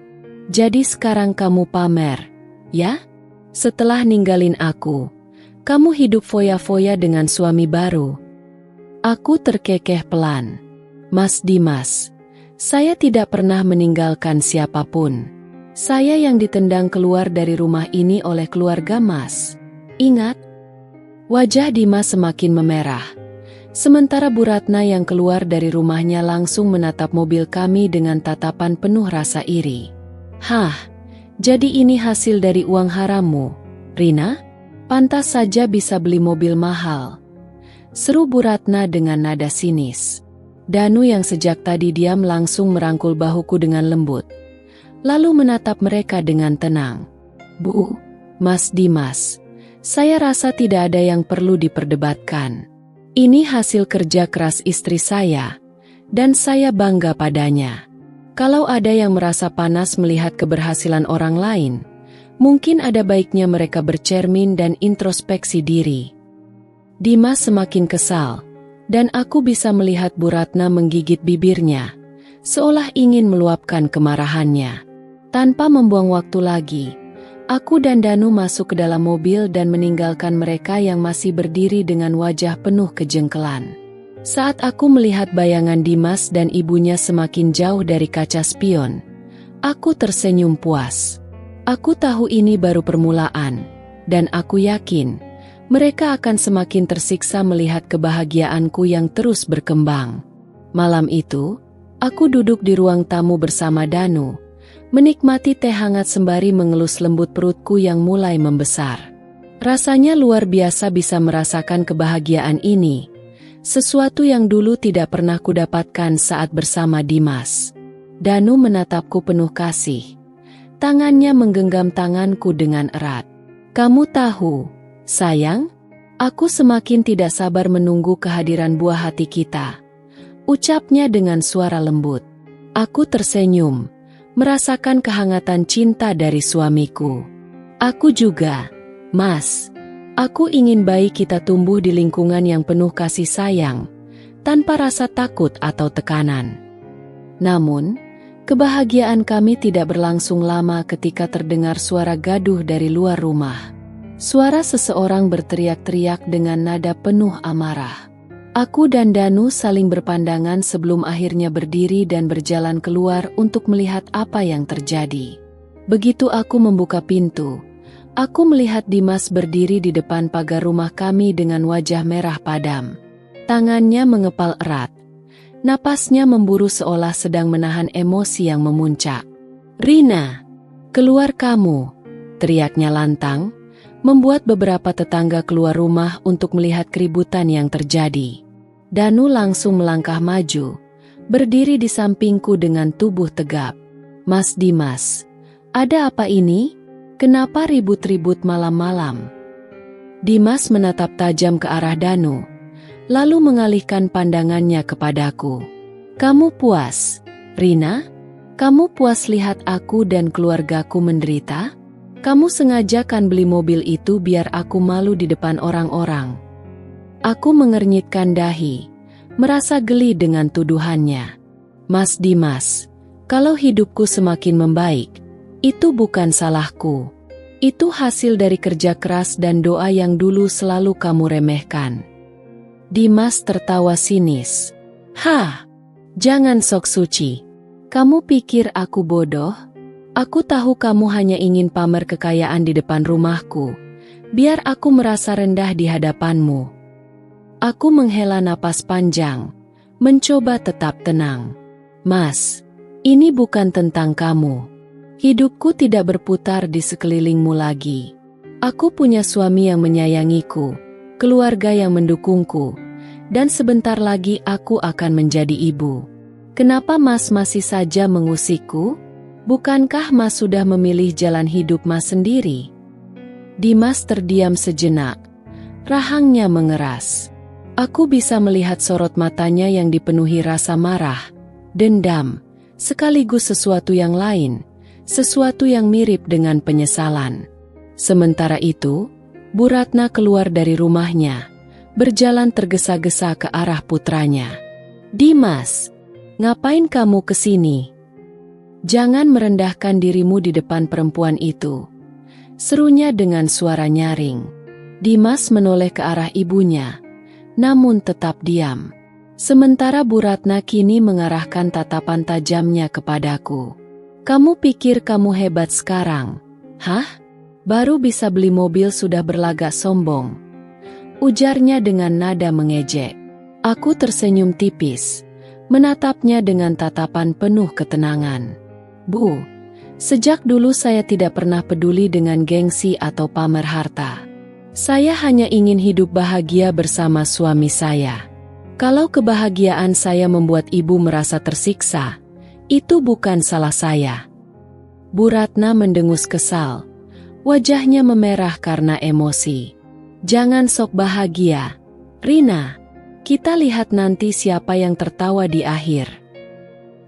"Jadi sekarang kamu pamer, ya? Setelah ninggalin aku, kamu hidup foya-foya dengan suami baru?" Aku terkekeh pelan. "Mas Dimas, saya tidak pernah meninggalkan siapapun. Saya yang ditendang keluar dari rumah ini oleh keluarga Mas. Ingat?" Wajah Dimas semakin memerah. Sementara Bu Ratna yang keluar dari rumahnya langsung menatap mobil kami dengan tatapan penuh rasa iri. "Hah, jadi ini hasil dari uang harammu, Rina? Pantas saja bisa beli mobil mahal," seru Bu Ratna dengan nada sinis. Danu yang sejak tadi diam langsung merangkul bahuku dengan lembut, lalu menatap mereka dengan tenang. "Bu, Mas Dimas, saya rasa tidak ada yang perlu diperdebatkan. Ini hasil kerja keras istri saya, dan saya bangga padanya. Kalau ada yang merasa panas melihat keberhasilan orang lain, mungkin ada baiknya mereka bercermin dan introspeksi diri." Dimas semakin kesal, dan aku bisa melihat Bu Ratna menggigit bibirnya, seolah ingin meluapkan kemarahannya. Tanpa membuang waktu lagi, aku dan Danu masuk ke dalam mobil dan meninggalkan mereka yang masih berdiri dengan wajah penuh kejengkelan. Saat aku melihat bayangan Dimas dan ibunya semakin jauh dari kaca spion, aku tersenyum puas. Aku tahu ini baru permulaan, dan aku yakin mereka akan semakin tersiksa melihat kebahagiaanku yang terus berkembang. Malam itu, aku duduk di ruang tamu bersama Danu, menikmati teh hangat sembari mengelus lembut perutku yang mulai membesar. Rasanya luar biasa bisa merasakan kebahagiaan ini, sesuatu yang dulu tidak pernah kudapatkan saat bersama Dimas. Danu menatapku penuh kasih. Tangannya menggenggam tanganku dengan erat. "Kamu tahu, sayang, aku semakin tidak sabar menunggu kehadiran buah hati kita," ucapnya dengan suara lembut. Aku tersenyum, merasakan kehangatan cinta dari suamiku. "Aku juga, Mas. Aku ingin bayi kita tumbuh di lingkungan yang penuh kasih sayang, tanpa rasa takut atau tekanan." Namun, kebahagiaan kami tidak berlangsung lama ketika terdengar suara gaduh dari luar rumah. Suara seseorang berteriak-teriak dengan nada penuh amarah. Aku dan Danu saling berpandangan sebelum akhirnya berdiri dan berjalan keluar untuk melihat apa yang terjadi. Begitu aku membuka pintu, aku melihat Dimas berdiri di depan pagar rumah kami dengan wajah merah padam. Tangannya mengepal erat. Napasnya memburu seolah sedang menahan emosi yang memuncak. "Rina, keluar kamu!" teriaknya lantang, membuat beberapa tetangga keluar rumah untuk melihat keributan yang terjadi. Danu langsung melangkah maju, berdiri di sampingku dengan tubuh tegap. "Mas Dimas, ada apa ini? Kenapa ribut-ribut malam-malam?" Dimas menatap tajam ke arah Danu, lalu mengalihkan pandangannya kepadaku. "Kamu puas, Rina? Kamu puas lihat aku dan keluargaku menderita? Kamu sengaja kan beli mobil itu biar aku malu di depan orang-orang?" Aku mengernyitkan dahi, merasa geli dengan tuduhannya. "Mas Dimas, kalau hidupku semakin membaik, itu bukan salahku. Itu hasil dari kerja keras dan doa yang dulu selalu kamu remehkan." Dimas tertawa sinis. "Hah, jangan sok suci. Kamu pikir aku bodoh? Aku tahu kamu hanya ingin pamer kekayaan di depan rumahku, biar aku merasa rendah di hadapanmu." Aku menghela napas panjang, mencoba tetap tenang. "Mas, ini bukan tentang kamu. Hidupku tidak berputar di sekelilingmu lagi. Aku punya suami yang menyayangiku, keluarga yang mendukungku, dan sebentar lagi aku akan menjadi ibu. Kenapa Mas masih saja mengusikku? Bukankah Mas sudah memilih jalan hidup Mas sendiri?" Dimas terdiam sejenak. Rahangnya mengeras. Aku bisa melihat sorot matanya yang dipenuhi rasa marah, dendam, sekaligus sesuatu yang lain, sesuatu yang mirip dengan penyesalan. Sementara itu, Bu Ratna keluar dari rumahnya, berjalan tergesa-gesa ke arah putranya. "Dimas, ngapain kamu kesini? Jangan merendahkan dirimu di depan perempuan itu," serunya dengan suara nyaring. Dimas menoleh ke arah ibunya, namun tetap diam. Sementara Bu Ratna kini mengarahkan tatapan tajamnya kepadaku. "Kamu pikir kamu hebat sekarang? Hah? Baru bisa beli mobil sudah berlagak sombong," ujarnya dengan nada mengejek. Aku tersenyum tipis, menatapnya dengan tatapan penuh ketenangan. Bu, sejak dulu saya tidak pernah peduli dengan gengsi atau pamer harta. Saya hanya ingin hidup bahagia bersama suami saya. Kalau kebahagiaan saya membuat ibu merasa tersiksa, itu bukan salah saya. Bu Ratna mendengus kesal. Wajahnya memerah karena emosi. Jangan sok bahagia, Rina. Kita lihat nanti siapa yang tertawa di akhir.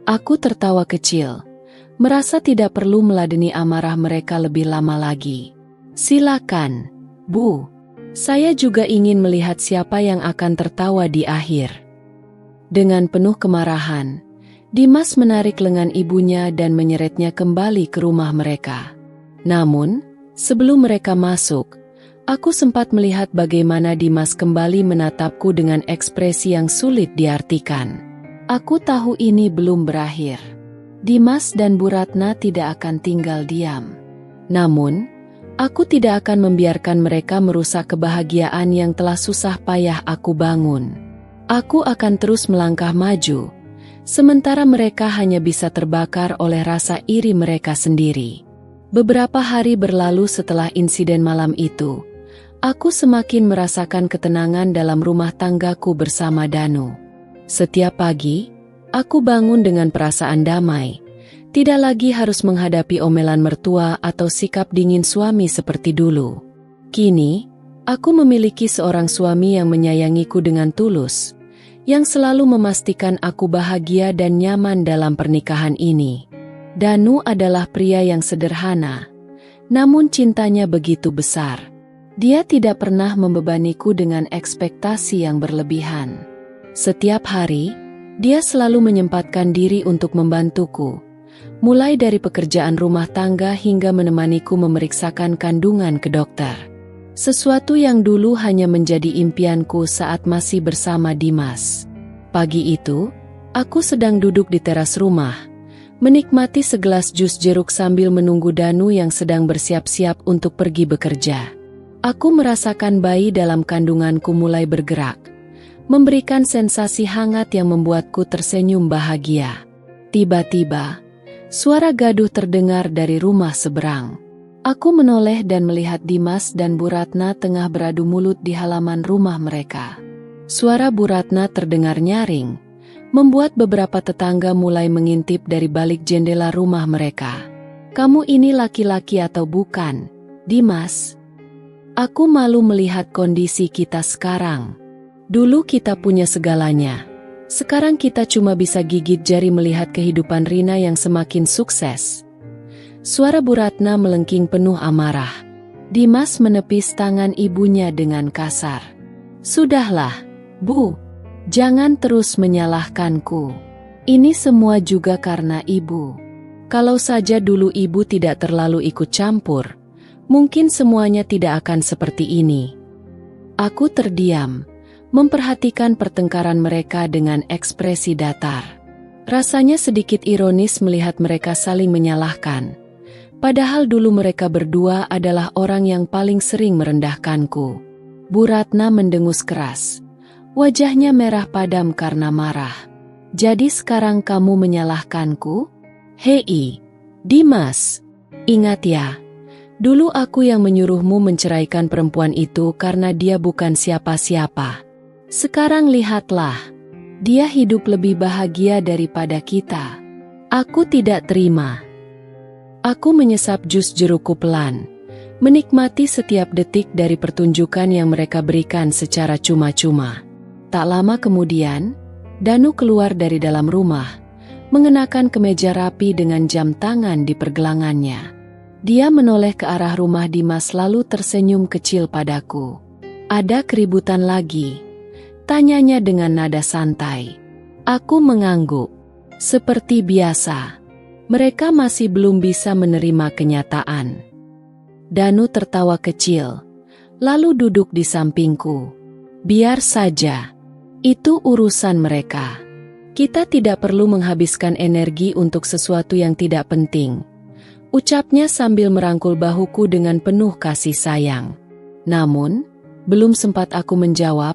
Aku tertawa kecil, merasa tidak perlu meladeni amarah mereka lebih lama lagi. Silakan, Bu. Saya juga ingin melihat siapa yang akan tertawa di akhir. Dengan penuh kemarahan, Dimas menarik lengan ibunya dan menyeretnya kembali ke rumah mereka. Namun, sebelum mereka masuk, aku sempat melihat bagaimana Dimas kembali menatapku dengan ekspresi yang sulit diartikan. Aku tahu ini belum berakhir. Dimas dan Bu Ratna tidak akan tinggal diam. Namun, aku tidak akan membiarkan mereka merusak kebahagiaan yang telah susah payah aku bangun. Aku akan terus melangkah maju, sementara mereka hanya bisa terbakar oleh rasa iri mereka sendiri. Beberapa hari berlalu setelah insiden malam itu. Aku semakin merasakan ketenangan dalam rumah tanggaku bersama Danu. Setiap pagi, aku bangun dengan perasaan damai. Tidak lagi harus menghadapi omelan mertua atau sikap dingin suami seperti dulu. Kini, aku memiliki seorang suami yang menyayangiku dengan tulus, yang selalu memastikan aku bahagia dan nyaman dalam pernikahan ini. Danu adalah pria yang sederhana, namun cintanya begitu besar. Dia tidak pernah membebaniku dengan ekspektasi yang berlebihan. Setiap hari, dia selalu menyempatkan diri untuk membantuku, mulai dari pekerjaan rumah tangga hingga menemaniku memeriksakan kandungan ke dokter. Sesuatu yang dulu hanya menjadi impianku saat masih bersama Dimas. Pagi itu, aku sedang duduk di teras rumah, menikmati segelas jus jeruk sambil menunggu Danu yang sedang bersiap-siap untuk pergi bekerja. Aku merasakan bayi dalam kandunganku mulai bergerak, memberikan sensasi hangat yang membuatku tersenyum bahagia. Tiba-tiba, suara gaduh terdengar dari rumah seberang. Aku menoleh dan melihat Dimas dan Bu Ratna tengah beradu mulut di halaman rumah mereka. Suara Bu Ratna terdengar nyaring, membuat beberapa tetangga mulai mengintip dari balik jendela rumah mereka. "Kamu ini laki-laki atau bukan, Dimas? Aku malu melihat kondisi kita sekarang. Dulu kita punya segalanya. Sekarang kita cuma bisa gigit jari melihat kehidupan Rina yang semakin sukses." Suara Bu Ratna melengking penuh amarah. Dimas menepis tangan ibunya dengan kasar. "Sudahlah, Bu. Jangan terus menyalahkanku. Ini semua juga karena ibu. Kalau saja dulu ibu tidak terlalu ikut campur, mungkin semuanya tidak akan seperti ini." Aku terdiam, memperhatikan pertengkaran mereka dengan ekspresi datar. Rasanya sedikit ironis melihat mereka saling menyalahkan. Padahal dulu mereka berdua adalah orang yang paling sering merendahkanku. Bu Ratna mendengus keras. Wajahnya merah padam karena marah. "Jadi sekarang kamu menyalahkanku? Hei, Dimas, ingat ya. Dulu aku yang menyuruhmu menceraikan perempuan itu karena dia bukan siapa-siapa. Sekarang lihatlah, dia hidup lebih bahagia daripada kita. Aku tidak terima." Aku menyesap jus jerukku pelan, menikmati setiap detik dari pertunjukan yang mereka berikan secara cuma-cuma. Tak lama kemudian, Danu keluar dari dalam rumah, mengenakan kemeja rapi dengan jam tangan di pergelangannya. Dia menoleh ke arah rumah Dimas lalu tersenyum kecil padaku. "Ada keributan lagi?" tanyanya dengan nada santai. Aku mengangguk. Seperti biasa. Mereka masih belum bisa menerima kenyataan. Danu tertawa kecil, lalu duduk di sampingku. "Biar saja. Itu urusan mereka. Kita tidak perlu menghabiskan energi untuk sesuatu yang tidak penting," ucapnya sambil merangkul bahuku dengan penuh kasih sayang. Namun, belum sempat aku menjawab,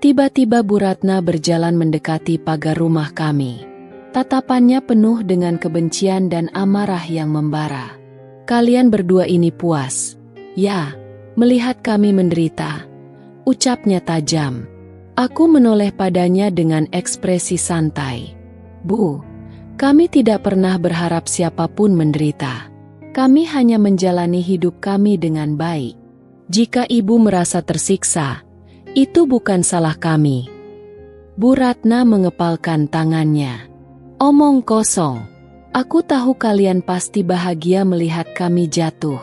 Tiba-tiba Bu Ratna berjalan mendekati pagar rumah kami. Tatapannya penuh dengan kebencian dan amarah yang membara. Kalian berdua ini puas, ya, melihat kami menderita, ucapnya tajam. Aku menoleh padanya dengan ekspresi santai. Bu, kami tidak pernah berharap siapapun menderita. Kami hanya menjalani hidup kami dengan baik. Jika ibu merasa tersiksa, itu bukan salah kami. Bu Ratna mengepalkan tangannya. Omong kosong. Aku tahu kalian pasti bahagia melihat kami jatuh.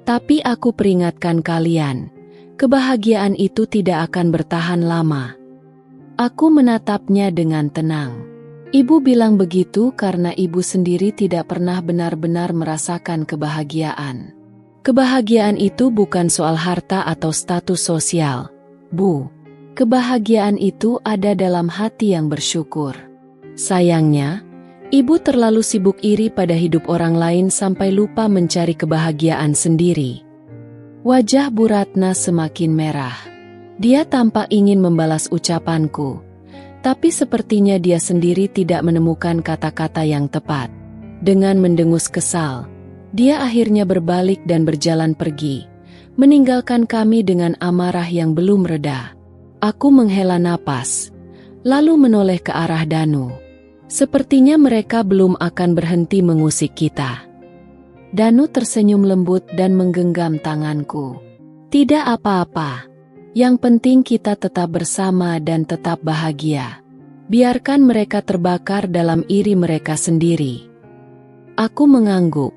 Tapi aku peringatkan kalian, kebahagiaan itu tidak akan bertahan lama. Aku menatapnya dengan tenang. Ibu bilang begitu karena ibu sendiri tidak pernah benar-benar merasakan kebahagiaan. Kebahagiaan itu bukan soal harta atau status sosial, Bu. Kebahagiaan itu ada dalam hati yang bersyukur. Sayangnya, ibu terlalu sibuk iri pada hidup orang lain sampai lupa mencari kebahagiaan sendiri. Wajah Bu Ratna semakin merah. Dia tampak ingin membalas ucapanku, tapi sepertinya dia sendiri tidak menemukan kata-kata yang tepat. Dengan mendengus kesal, dia akhirnya berbalik dan berjalan pergi, meninggalkan kami dengan amarah yang belum reda. Aku menghela napas, lalu menoleh ke arah Danu. Sepertinya mereka belum akan berhenti mengusik kita. Danu tersenyum lembut dan menggenggam tanganku. Tidak apa-apa. Yang penting kita tetap bersama dan tetap bahagia. Biarkan mereka terbakar dalam iri mereka sendiri. Aku mengangguk,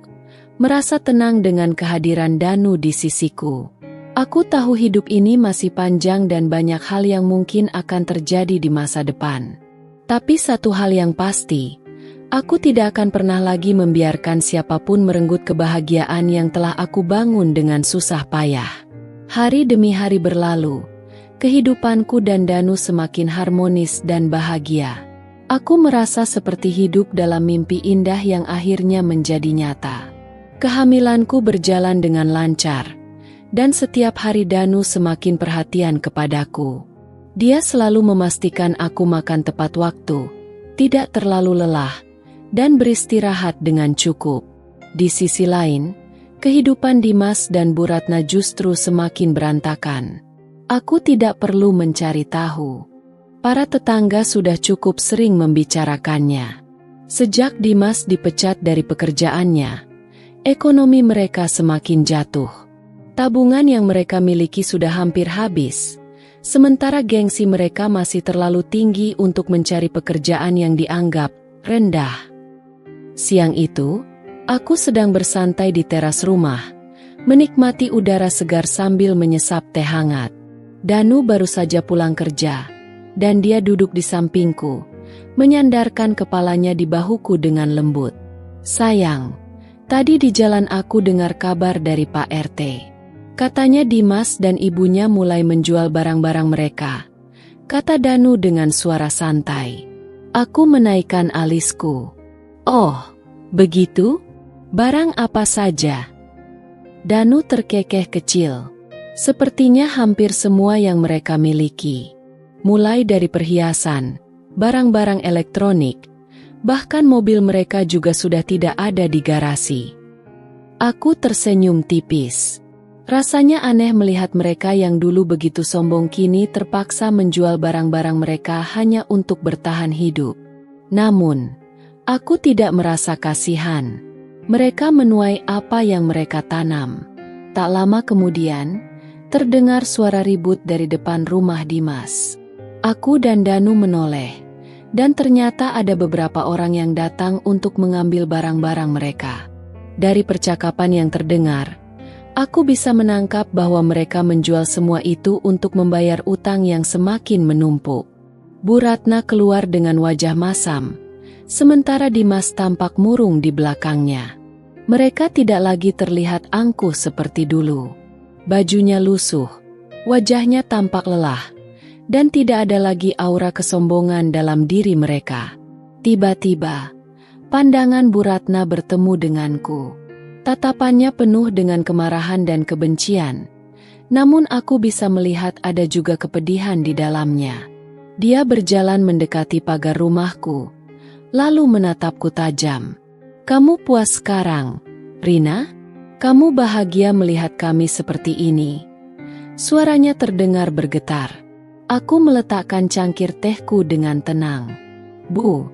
merasa tenang dengan kehadiran Danu di sisiku. Aku tahu hidup ini masih panjang dan banyak hal yang mungkin akan terjadi di masa depan. Tapi satu hal yang pasti, aku tidak akan pernah lagi membiarkan siapapun merenggut kebahagiaan yang telah aku bangun dengan susah payah. Hari demi hari berlalu, kehidupanku dan Danu semakin harmonis dan bahagia. Aku merasa seperti hidup dalam mimpi indah yang akhirnya menjadi nyata. Kehamilanku berjalan dengan lancar, dan setiap hari Danu semakin perhatian kepadaku. Dia selalu memastikan aku makan tepat waktu, tidak terlalu lelah, dan beristirahat dengan cukup. Di sisi lain, kehidupan Dimas dan Bu Ratna justru semakin berantakan. Aku tidak perlu mencari tahu. Para tetangga sudah cukup sering membicarakannya. Sejak Dimas dipecat dari pekerjaannya, ekonomi mereka semakin jatuh. Tabungan yang mereka miliki sudah hampir habis. Sementara gengsi mereka masih terlalu tinggi untuk mencari pekerjaan yang dianggap rendah. Siang itu, aku sedang bersantai di teras rumah, menikmati udara segar sambil menyesap teh hangat. Danu baru saja pulang kerja, dan dia duduk di sampingku, menyandarkan kepalanya di bahuku dengan lembut. Sayang, tadi di jalan aku dengar kabar dari Pak RT. Katanya Dimas dan ibunya mulai menjual barang-barang mereka, kata Danu dengan suara santai. Aku menaikkan alisku. Oh, begitu? Barang apa saja? Danu terkekeh kecil. Sepertinya hampir semua yang mereka miliki. Mulai dari perhiasan, barang-barang elektronik, bahkan mobil mereka juga sudah tidak ada di garasi. Aku tersenyum tipis. Rasanya aneh melihat mereka yang dulu begitu sombong kini terpaksa menjual barang-barang mereka hanya untuk bertahan hidup. Namun, aku tidak merasa kasihan. Mereka menuai apa yang mereka tanam. Tak lama kemudian, terdengar suara ribut dari depan rumah Dimas. Aku dan Danu menoleh, dan ternyata ada beberapa orang yang datang untuk mengambil barang-barang mereka. Dari percakapan yang terdengar, aku bisa menangkap bahwa mereka menjual semua itu untuk membayar utang yang semakin menumpuk. Bu Ratna keluar dengan wajah masam, sementara Dimas tampak murung di belakangnya. Mereka tidak lagi terlihat angkuh seperti dulu. Bajunya lusuh, wajahnya tampak lelah, dan tidak ada lagi aura kesombongan dalam diri mereka. Tiba-tiba, pandangan Bu Ratna bertemu denganku. Tatapannya penuh dengan kemarahan dan kebencian. Namun aku bisa melihat ada juga kepedihan di dalamnya. Dia berjalan mendekati pagar rumahku, lalu menatapku tajam. Kamu puas sekarang, Rina? Kamu bahagia melihat kami seperti ini? Suaranya terdengar bergetar. Aku meletakkan cangkir tehku dengan tenang. Bu,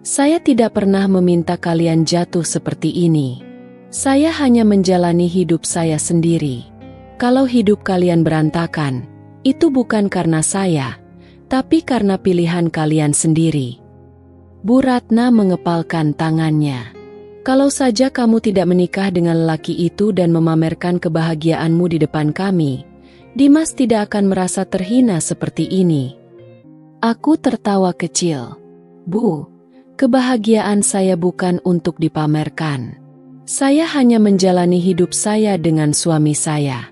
saya tidak pernah meminta kalian jatuh seperti ini. Saya hanya menjalani hidup saya sendiri. Kalau hidup kalian berantakan, itu bukan karena saya, tapi karena pilihan kalian sendiri. Bu Ratna mengepalkan tangannya. Kalau saja kamu tidak menikah dengan lelaki itu dan memamerkan kebahagiaanmu di depan kami, Dimas tidak akan merasa terhina seperti ini. Aku tertawa kecil. Bu, kebahagiaan saya bukan untuk dipamerkan. Saya hanya menjalani hidup saya dengan suami saya.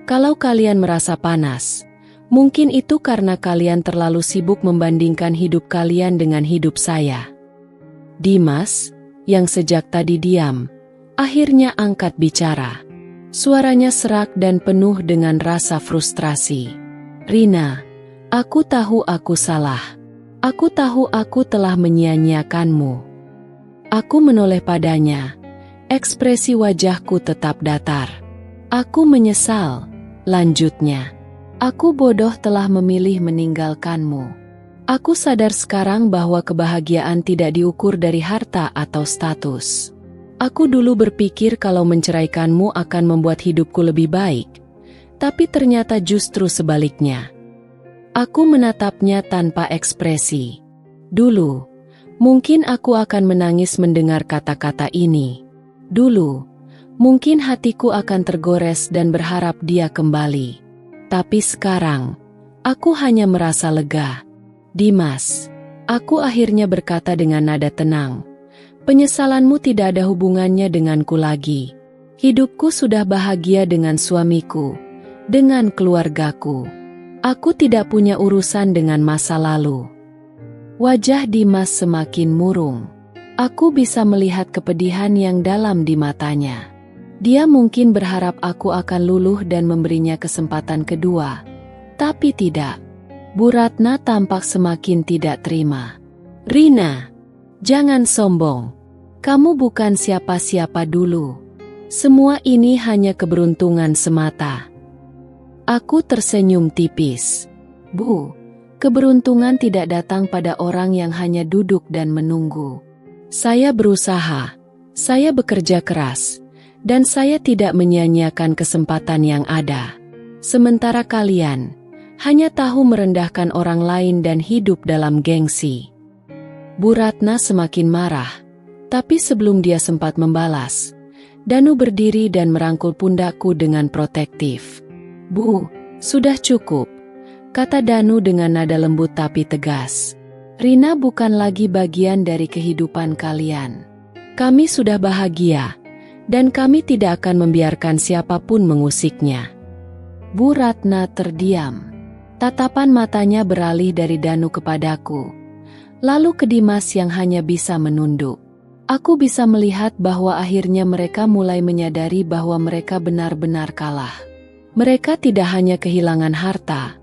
Kalau kalian merasa panas, mungkin itu karena kalian terlalu sibuk membandingkan hidup kalian dengan hidup saya. Dimas, yang sejak tadi diam, akhirnya angkat bicara. Suaranya serak dan penuh dengan rasa frustrasi. Rina, aku tahu aku salah. Aku tahu aku telah menyia-nyiakanmu. Aku menoleh padanya. Ekspresi wajahku tetap datar. Aku menyesal. Lanjutnya, aku bodoh telah memilih meninggalkanmu. Aku sadar sekarang bahwa kebahagiaan tidak diukur dari harta atau status. Aku dulu berpikir kalau menceraikanmu akan membuat hidupku lebih baik, tapi ternyata justru sebaliknya. Aku menatapnya tanpa ekspresi. Dulu, mungkin aku akan menangis mendengar kata-kata ini. Dulu, mungkin hatiku akan tergores dan berharap dia kembali. Tapi sekarang, aku hanya merasa lega. Dimas, aku akhirnya berkata dengan nada tenang. Penyesalanmu tidak ada hubungannya denganku lagi. Hidupku sudah bahagia dengan suamiku, dengan keluargaku. Aku tidak punya urusan dengan masa lalu. Wajah Dimas semakin murung. Aku bisa melihat kepedihan yang dalam di matanya. Dia mungkin berharap aku akan luluh dan memberinya kesempatan kedua. Tapi tidak. Bu Ratna tampak semakin tidak terima. Rina, jangan sombong. Kamu bukan siapa-siapa dulu. Semua ini hanya keberuntungan semata. Aku tersenyum tipis. Bu, keberuntungan tidak datang pada orang yang hanya duduk dan menunggu. Saya berusaha, saya bekerja keras, dan saya tidak menyia-nyiakan kesempatan yang ada. Sementara kalian hanya tahu merendahkan orang lain dan hidup dalam gengsi. Bu Ratna semakin marah, tapi sebelum dia sempat membalas, Danu berdiri dan merangkul pundakku dengan protektif. Bu, sudah cukup, kata Danu dengan nada lembut tapi tegas. Rina bukan lagi bagian dari kehidupan kalian. Kami sudah bahagia, dan kami tidak akan membiarkan siapapun mengusiknya. Bu Ratna terdiam. Tatapan matanya beralih dari Danu kepadaku, lalu ke Dimas yang hanya bisa menunduk. Aku bisa melihat bahwa akhirnya mereka mulai menyadari bahwa mereka benar-benar kalah. Mereka tidak hanya kehilangan harta,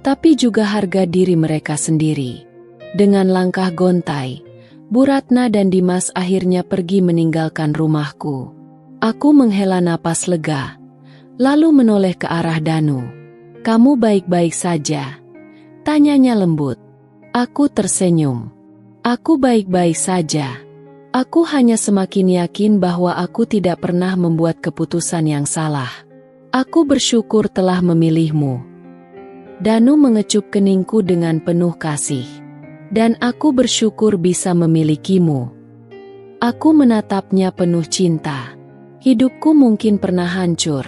tapi juga harga diri mereka sendiri. Dengan langkah gontai, Bu Ratna dan Dimas akhirnya pergi meninggalkan rumahku. Aku menghela napas lega, lalu menoleh ke arah Danu. Kamu baik-baik saja? Tanyanya lembut. Aku tersenyum. Aku baik-baik saja. Aku hanya semakin yakin bahwa aku tidak pernah membuat keputusan yang salah. Aku bersyukur telah memilihmu. Danu mengecup keningku dengan penuh kasih. Dan aku bersyukur bisa memilikimu. Aku menatapnya penuh cinta. Hidupku mungkin pernah hancur,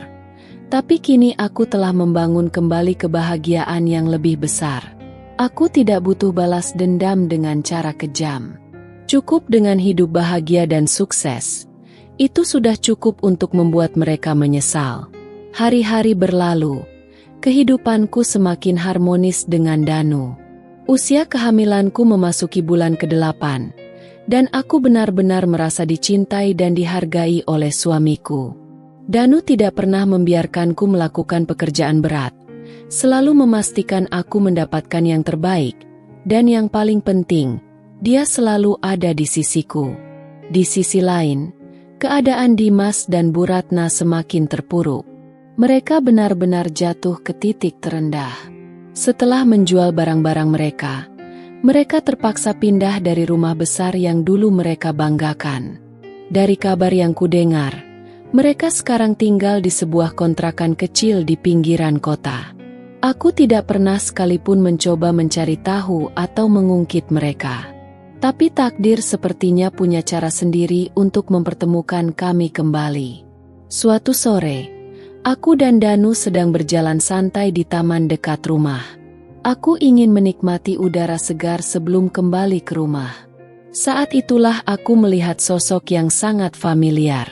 tapi kini aku telah membangun kembali kebahagiaan yang lebih besar. Aku tidak butuh balas dendam dengan cara kejam. Cukup dengan hidup bahagia dan sukses. Itu sudah cukup untuk membuat mereka menyesal. Hari-hari berlalu. Kehidupanku semakin harmonis dengan Danu. Usia kehamilanku memasuki bulan ke-8. Dan aku benar-benar merasa dicintai dan dihargai oleh suamiku. Danu tidak pernah membiarkanku melakukan pekerjaan berat, selalu memastikan aku mendapatkan yang terbaik, dan yang paling penting, dia selalu ada di sisiku. Di sisi lain, keadaan Dimas dan Bu Ratna semakin terpuruk. Mereka benar-benar jatuh ke titik terendah. Setelah menjual barang-barang mereka, mereka terpaksa pindah dari rumah besar yang dulu mereka banggakan. Dari kabar yang kudengar, mereka sekarang tinggal di sebuah kontrakan kecil di pinggiran kota. Aku tidak pernah sekalipun mencoba mencari tahu atau mengungkit mereka. Tapi takdir sepertinya punya cara sendiri untuk mempertemukan kami kembali. Suatu sore, aku dan Danu sedang berjalan santai di taman dekat rumah. Aku ingin menikmati udara segar sebelum kembali ke rumah. Saat itulah aku melihat sosok yang sangat familiar.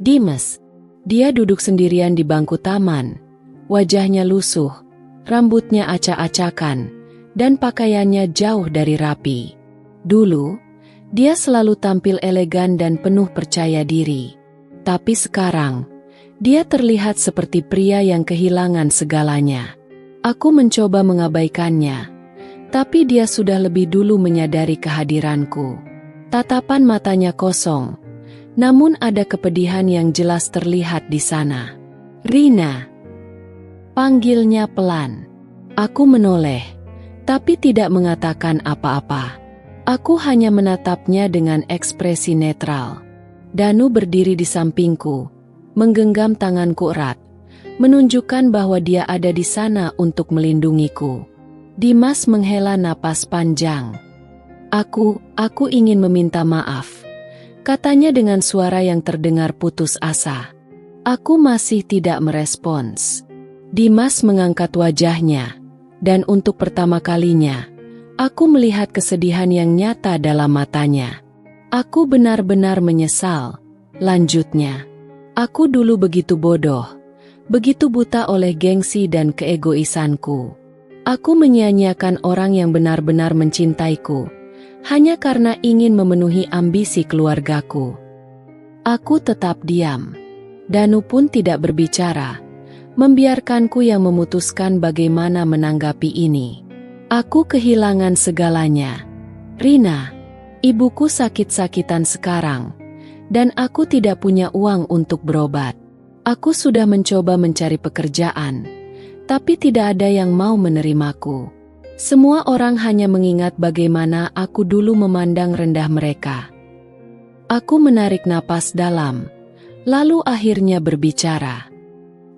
Dimas. Dia duduk sendirian di bangku taman. Wajahnya lusuh, rambutnya acak-acakan, dan pakaiannya jauh dari rapi. Dulu, dia selalu tampil elegan dan penuh percaya diri. Tapi sekarang, dia terlihat seperti pria yang kehilangan segalanya. Aku mencoba mengabaikannya, tapi dia sudah lebih dulu menyadari kehadiranku. Tatapan matanya kosong, namun ada kepedihan yang jelas terlihat di sana. "Rina," panggilnya pelan. Aku menoleh, tapi tidak mengatakan apa-apa. Aku hanya menatapnya dengan ekspresi netral. Danu berdiri di sampingku, menggenggam tanganku erat, menunjukkan bahwa dia ada di sana untuk melindungiku. Dimas menghela napas panjang. Aku ingin meminta maaf," katanya dengan suara yang terdengar putus asa. Aku masih tidak merespons. Dimas mengangkat wajahnya, dan untuk pertama kalinya, aku melihat kesedihan yang nyata dalam matanya. "Aku benar-benar menyesal," lanjutnya. "Aku dulu begitu bodoh, begitu buta oleh gengsi dan keegoisanku. Aku menyia-nyiakan orang yang benar-benar mencintaiku, hanya karena ingin memenuhi ambisi keluargaku." Aku tetap diam. Danu pun tidak berbicara, membiarkanku yang memutuskan bagaimana menanggapi ini. Aku kehilangan segalanya. "Rina, ibuku sakit-sakitan sekarang, dan aku tidak punya uang untuk berobat. Aku sudah mencoba mencari pekerjaan, tapi tidak ada yang mau menerimaku. Semua orang hanya mengingat bagaimana aku dulu memandang rendah mereka." Aku menarik napas dalam, lalu akhirnya berbicara.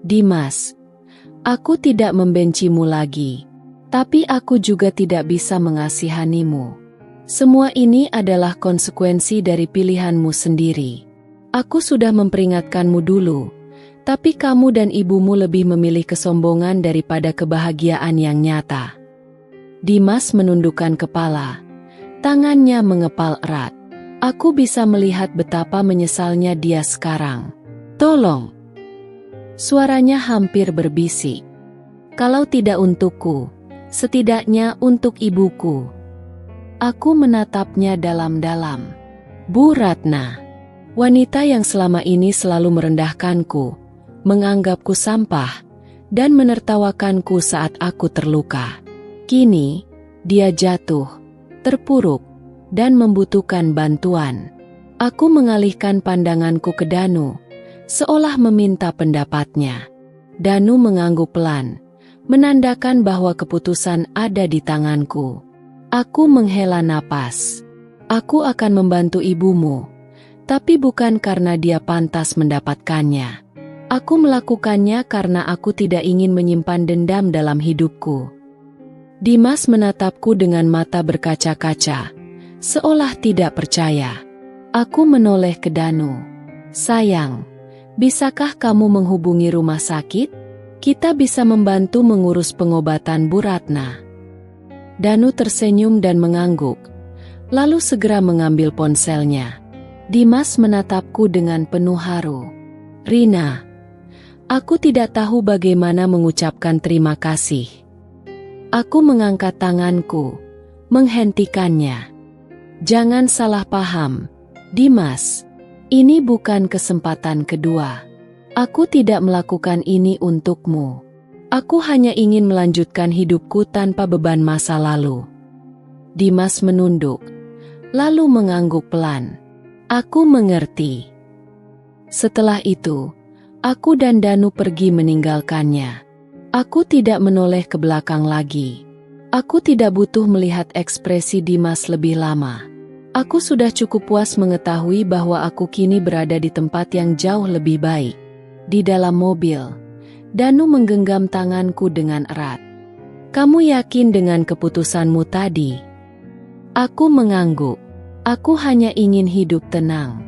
"Dimas, aku tidak membencimu lagi, tapi aku juga tidak bisa mengasihanimu. Semua ini adalah konsekuensi dari pilihanmu sendiri. Aku sudah memperingatkanmu dulu, tapi kamu dan ibumu lebih memilih kesombongan daripada kebahagiaan yang nyata." Dimas menundukkan kepala, tangannya mengepal erat. Aku bisa melihat betapa menyesalnya dia sekarang. "Tolong," suaranya hampir berbisik. "Kalau tidak untukku, setidaknya untuk ibuku." Aku menatapnya dalam-dalam. Bu Ratna, wanita yang selama ini selalu merendahkanku, menganggapku sampah, dan menertawakanku saat aku terluka. Kini, dia jatuh, terpuruk, dan membutuhkan bantuan. Aku mengalihkan pandanganku ke Danu, seolah meminta pendapatnya. Danu mengangguk pelan, menandakan bahwa keputusan ada di tanganku. Aku menghela napas. Aku akan membantu ibumu, tapi bukan karena dia pantas mendapatkannya. Aku melakukannya karena aku tidak ingin menyimpan dendam dalam hidupku. Dimas menatapku dengan mata berkaca-kaca, seolah tidak percaya. Aku menoleh ke Danu. "Sayang, bisakah kamu menghubungi rumah sakit? Kita bisa membantu mengurus pengobatan Bu Ratna." Danu tersenyum dan mengangguk, lalu segera mengambil ponselnya. Dimas menatapku dengan penuh haru. "Rina, aku tidak tahu bagaimana mengucapkan terima kasih." Aku mengangkat tanganku, menghentikannya. "Jangan salah paham, Dimas. Ini bukan kesempatan kedua. Aku tidak melakukan ini untukmu. Aku hanya ingin melanjutkan hidupku tanpa beban masa lalu. Dimas menunduk, lalu mengangguk pelan. Aku mengerti. Setelah itu, aku dan Danu pergi meninggalkannya. Aku tidak menoleh ke belakang lagi. Aku tidak butuh melihat ekspresi Dimas lebih lama. Aku sudah cukup puas mengetahui bahwa aku kini berada di tempat yang jauh lebih baik. Di dalam mobil, Danu menggenggam tanganku dengan erat. Kamu yakin dengan keputusanmu tadi? Aku mengangguk. Aku hanya ingin hidup tenang.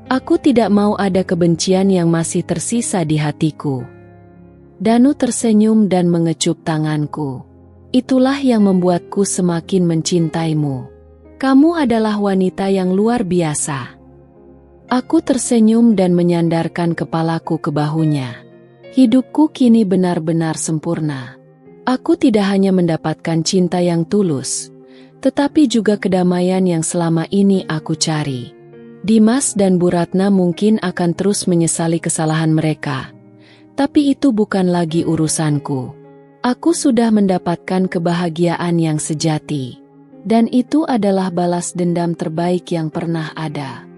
Aku tidak mau ada kebencian yang masih tersisa di hatiku. Danu tersenyum dan mengecup tanganku. Itulah yang membuatku semakin mencintaimu. Kamu adalah wanita yang luar biasa. Aku tersenyum dan menyandarkan kepalaku ke bahunya. Hidupku kini benar-benar sempurna. Aku tidak hanya mendapatkan cinta yang tulus, tetapi juga kedamaian yang selama ini aku cari. Dimas dan Bu Ratna mungkin akan terus menyesali kesalahan mereka, tapi itu bukan lagi urusanku. Aku sudah mendapatkan kebahagiaan yang sejati, dan itu adalah balas dendam terbaik yang pernah ada.